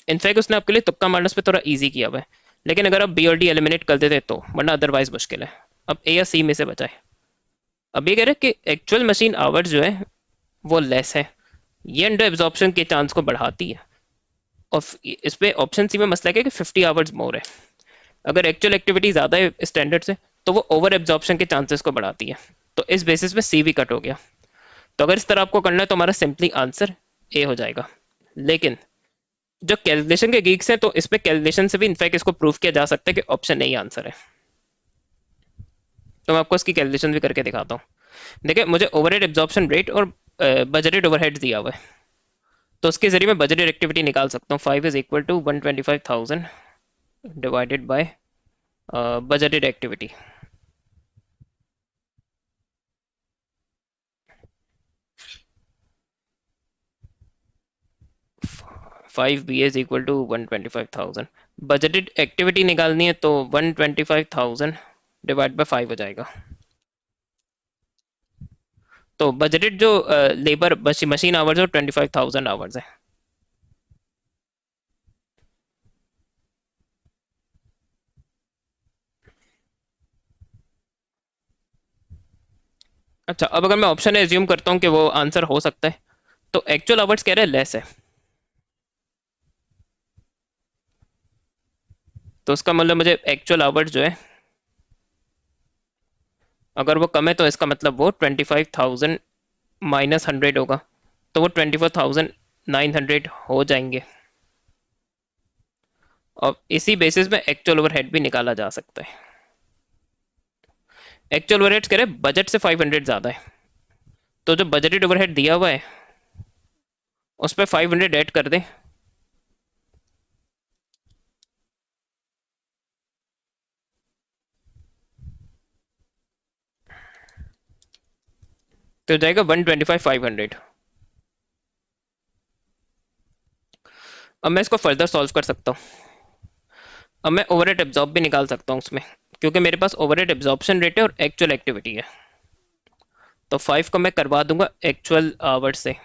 इनफैक्ट उसने आपके लिए तुक्का मारने पे थोड़ा इजी किया हुआ है। लेकिन अगर आप बी और डी एलिमिनेट कर देते तो, वरना अदरवाइज मुश्किल है। अब ए या सी में से बचा है। अब ये कह रहे हैं कि एक्चुअल मशीन आवर्स जो है वो लेस है, ये अंडर एब्जॉर्प्शन के चांस को बढ़ाती है। और इस पे ऑप्शन सी में मसला है कि 50 आवर्स मोर है। अगर एक्चुअल एक्टिविटी ज़्यादा है स्टैंडर्ड से तो वो ओवर एब्जॉर्प्शन के चांसेस को बढ़ाती है। तो इस बेसिस पे सी भी कट हो गया। तो अगर इस तरह आपको करना है तो हमारा सिंपली आंसर ए हो जाएगा। लेकिन जो कैलकुलेशन के गीक्स हैं तो इसमें कैलकुलेशन से भी इनफैक्ट इसको प्रूव किया जा सकता है कि ऑप्शन नहीं आंसर है। तो मैं आपको इसकी कैलकुलेशन भी करके दिखाता हूँ। देखिए मुझे ओवरहेड एब्जॉर्प्शन रेट और बजटेड ओवरहेड दिया हुआ है, तो उसके जरिए मैं बजटेड एक्टिविटी निकाल सकता हूँ। 5 = 125,000 divided by budgeted activity. 5 BA = 125,000। Budgeted activity निकालनी है तो 125,000 डिवाइड बाय 5 हो जाएगा। तो बजटेड जो लेबर मशीन आवर्स है 25,000 आवर्स है। अच्छा, अब अगर मैं ऑप्शन एज्यूम करता हूँ कि वो आंसर हो सकता है, तो एक्चुअल आवर्स कह रहे हैं लेस है, तो उसका मतलब मुझे एक्चुअल आवर्स जो है अगर वो कम है तो इसका मतलब वो 25,000 माइनस 100 होगा, तो वो 24,900 हो जाएंगे। और इसी बेसिस में एक्चुअल ओवरहेड भी निकाला जा सकता है। एक्चुअल ओवरहेड कह रहे हैं बजट से 500 ज्यादा है, तो जो बजटेड ओवरहेड दिया हुआ है उस पर 500 ऐड कर दें, तो हो जाएगा 125,500। अब मैं इसको फर्दर सॉल्व कर सकता हूँ। अब मैं ओवरहेड एब्जॉर्ब भी निकाल सकता हूँ उसमें, क्योंकि मेरे पास ओवरहेड एब्जॉर्प्शन रेट है और एक्चुअल एक्टिविटी है। तो 5 को मैं करवा दूंगा एक्चुअल आवर्स से।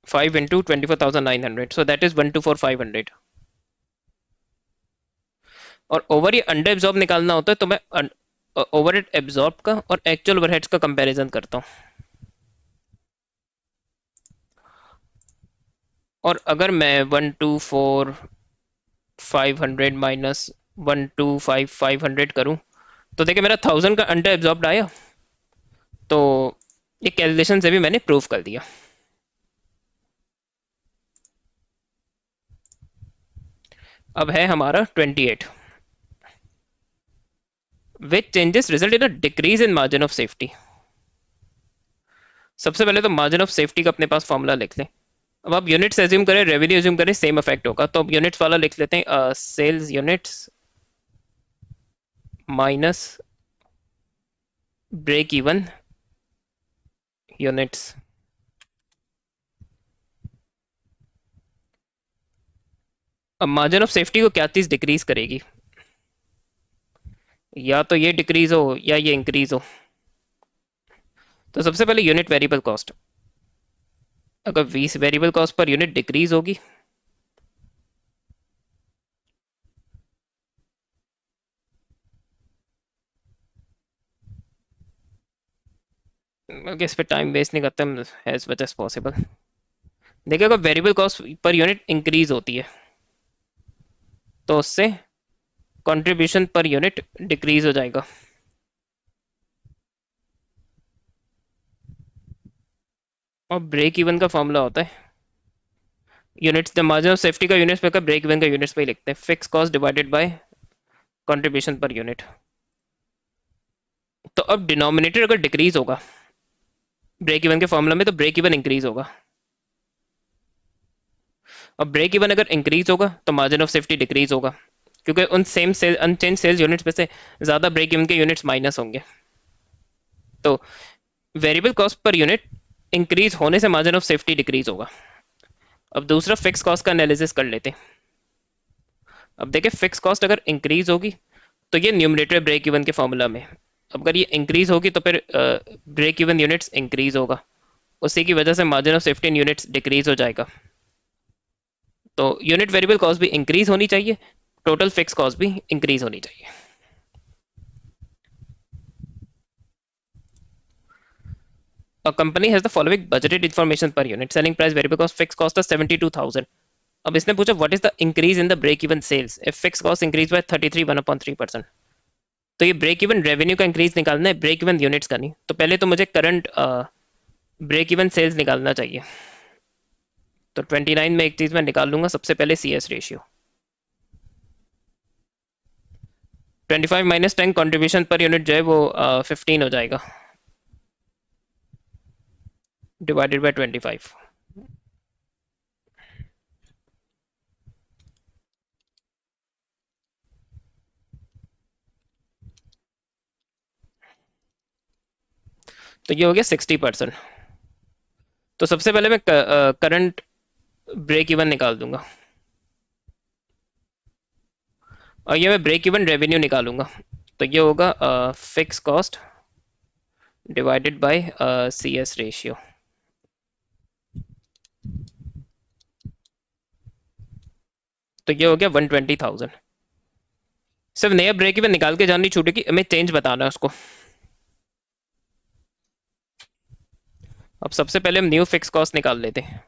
5 × 24,900, सो दैट इज 124,500। और ओवर ये अंडर एब्जॉर्ब निकालना होता है तो मैं ओवरहेड एब्जॉर्ब का और एक्चुअल ओवरहेड्स का कंपैरिजन करता हूँ। और अगर मैं 124,500 माइनस 125,500 करूँ तो देखिए मेरा 1000 का अंडर एब्जॉर्ब आया। तो ये कैलकुलेशन से भी मैंने प्रूव कर दिया। अब है हमारा 28। विच changes result in a decrease in margin of safety. सबसे पहले तो मार्जिन ऑफ सेफ्टी का अपने पास फॉर्मूला लिख लें। अब आप यूनिट्स एज्यूम करें, रेवेन्यू एज्यूम करें, सेम इफेक्ट होगा, तो अब यूनिट्स वाला लिख लेते हैं, sales units minus break even units. अब मार्जिन ऑफ सेफ्टी को क्या चीज डिक्रीज करेगी? या तो ये डिक्रीज हो या ये इंक्रीज हो। तो सबसे पहले यूनिट वेरिएबल कॉस्ट, अगर 20 variable cost per unit decrease होगी, इस पे टाइम वेस्ट नहीं करते हम एज मच एज पॉसिबल। देखिए अगर variable cost per unit increase होती है तो उससे कंट्रीब्यूशन पर यूनिट डिक्रीज हो जाएगा। और ब्रेक इवन का फॉर्मूला होता है units, the margin of safety का यूनिट्स पे, ब्रेक इवन का यूनिट्स पे ही लिखते हैं, fix cost divided by contribution per unit. तो अब डिनोमिनेटर अगर डिक्रीज होगा ब्रेक इवन के फॉर्मूला में, तो ब्रेक इवन इंक्रीज होगा। अब ब्रेक इवन अगर इंक्रीज होगा तो मार्जिन ऑफ सेफ्टी डिक्रीज होगा, क्योंकि उन same sale unchanged sales units में से ज्यादा ब्रेक इवन के यूनिट्स माइनस होंगे। तो variable cost per unit increase होने से मार्जिन ऑफ सेफ्टी डिक्रीज होगा। अब दूसरा फिक्स कॉस्ट का एनालिसिस कर लेते हैं। अब देखिए फिक्स कॉस्ट अगर इंक्रीज होगी तो ये न्यूमरेटर ब्रेक इवन के फॉर्मूला में, अब अगर ये इंक्रीज होगी तो फिर ब्रेक इवन यूनिट्स इंक्रीज होगा, उसी की वजह से margin of safety in units decrease हो जाएगा। तो यूनिट वेरिएबल कॉस्ट भी इंक्रीज होनी चाहिए, टोटल फिक्स कॉस्ट भी इंक्रीज होनी चाहिए। A company has the following budgeted information per unit: selling price, variable cost, fixed cost of 72,000. अब इसने पूछा what is the increase in the break even sales if fix cost increase by 33 1/3%। तो ये break even revenue का increase निकालना है, break even units का नहीं। तो पहले तो मुझे करंट ब्रेक इवन सेल्स निकालना चाहिए। तो 29 में एक चीज मैं निकाल लूंगा, सबसे पहले C S ratio. 25 minus 10 contribution per unit जो है वो 15 हो जाएगा, डिवाइडेड बाय 25। तो ये हो गया 60%। तो सबसे पहले मैं करंट ब्रेक इवन निकाल दूंगा, और ये मैं ब्रेक इवन रेवेन्यू निकालूंगा। तो ये होगा fix cost divided by C S ratio. तो ये हो गया 120,000। सिर्फ नया ब्रेक इवन निकाल के जानी छूटेगी, हमें चेंज बताना है उसको। अब सबसे पहले हम न्यू फिक्स कॉस्ट निकाल लेते हैं।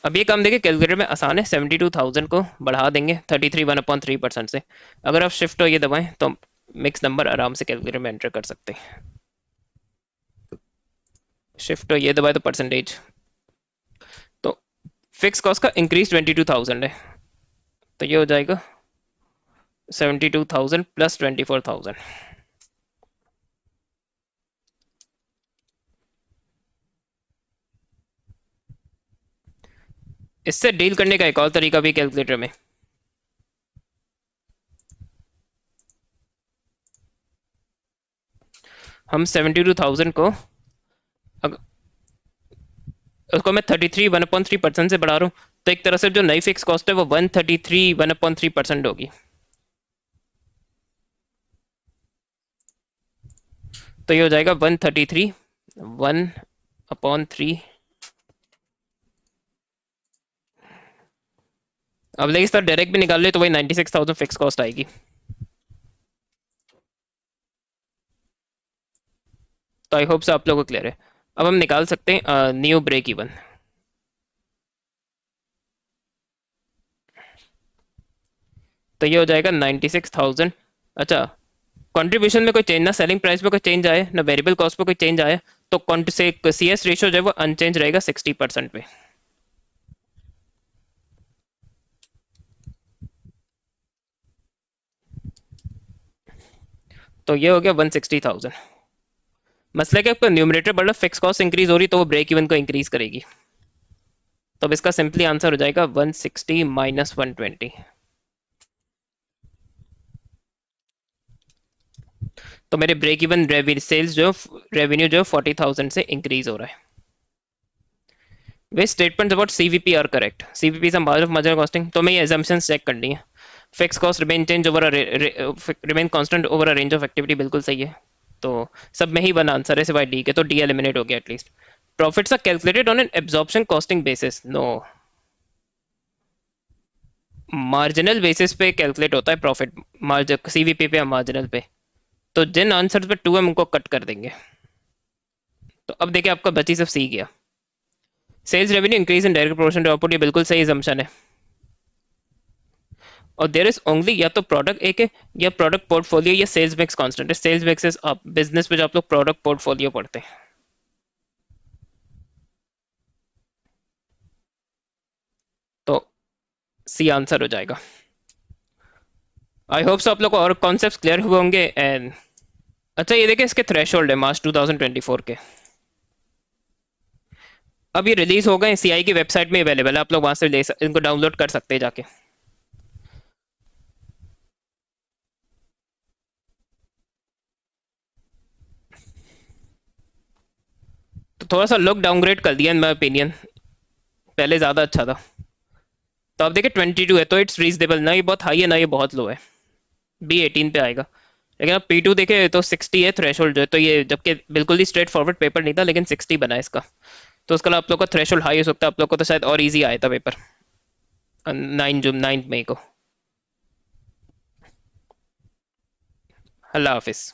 अब ये काम देखिए कैलकुलेटर में आसान है, 72,000 को बढ़ा देंगे 33 1/3% से। अगर आप शिफ्ट और ये दबाएं तो मिक्स नंबर आराम से कैलकुलेटर में एंटर कर सकते हैं। शिफ्ट और ये दबाए तो परसेंटेज। तो फिक्स कॉस्ट का इंक्रीज 22,000 है, तो ये हो जाएगा 72,000 प्लस 24,000। इससे डील करने का एक और तरीका भी कैलकुलेटर में, हम 72,000 को उसको मैं 33 1/3% से बढ़ा रहा हूँ, तो एक तरह से जो नई फिक्स कॉस्ट है वो 133 1/3% होगी। तो ये हो जाएगा 133 1/3। अब लेकिन इस तरह डायरेक्ट भी निकाल ले तो वही 96,000 फिक्स कॉस्ट आएगी। तो आई होप से आप लोगों को क्लियर है। अब हम निकाल सकते हैं न्यू ब्रेक इवन। तो ये हो जाएगा 96,000। अच्छा, कंट्रीब्यूशन में कोई चेंज ना, सेलिंग प्राइस पे कोई चेंज आए ना, वेरिएबल कॉस्ट पे कोई चेंज आए, तो से सी एस रेशियो जो है वो अनचेंज रहेगा 60% पे। तो ये हो गया 160,000। मसला है कि आपका न्यूमरेटर बढ़ा, फिक्स कॉस्ट इंक्रीज हो रही तो वो ब्रेक इवन को इंक्रीज करेगी। तो अब इसका सिंपली आंसर हो जाएगा 160 माइनस 120। तो मेरे ब्रेक इवन सेल्स जो रेवेन्यू जो 40,000 से इंक्रीज हो रहा है। वे statements about CVP are correct. CVP is a margin of marginal costing, तो हमें ये assumptions चेक करनी है। Fix cost remain change over remain constant over a range of activity, बिल्कुल सही है। तो सब में ही वन आंसर है सिवाय डी के, तो डी एलिमिनेट हो गया at least. Profits are calculated on an absorption costing basis, no. Marginal basis पे कैलकुलेट होता है प्रॉफिट, मार्जिन सीवीपी पे या मार्जिनल पे। तो जिन आंसर्स पे टू है उनको कट कर देंगे। तो अब देखिए आपका बची सिर्फ सी गया। Sales revenue increase in direct proportion to output, ये बिल्कुल सही assumption है। और देर इज ओनली, या तो प्रोडक्ट एक है या प्रोडक्ट पोर्टफोलियो या सेल्स मिक्स कांस्टेंट है। सेल्स मिक्स इज आप बिजनेस में जो आप लोग प्रोडक्ट पोर्टफोलियो पढ़ते हैं। तो सी आंसर हो जाएगा। आई होप सो आप लोग को और कॉन्सेप्ट क्लियर हुए होंगे। एंड अच्छा, ये देखिए इसके थ्रेशोल्ड है मार्च 2024 के। अब ये रिलीज हो गए, सीआई की वेबसाइट में अवेलेबल है, आप लोग वहां से इनको डाउनलोड कर सकते हैं जाके। तो थोड़ा सा लुक डाउनग्रेड कर दिया इन माई ओपिनियन, पहले ज्यादा अच्छा था। तो अब देखिए 22 है, तो इट्स रीजनेबल, ना ये बहुत हाई है ना ये बहुत लो है। बी 18 पे आएगा। लेकिन अब P2 देखे तो 60 है थ्रेशोल्ड जो है, तो ये जबकि बिल्कुल ही स्ट्रेट फॉरवर्ड पेपर नहीं था लेकिन 60 बना है इसका। तो उसके अलावा आप लोग का थ्रेशोल्ड हाई हो सकता है, आप लोग को तो शायद और इजी आया था पेपर 9 मई को। अल्लाह हाफिज।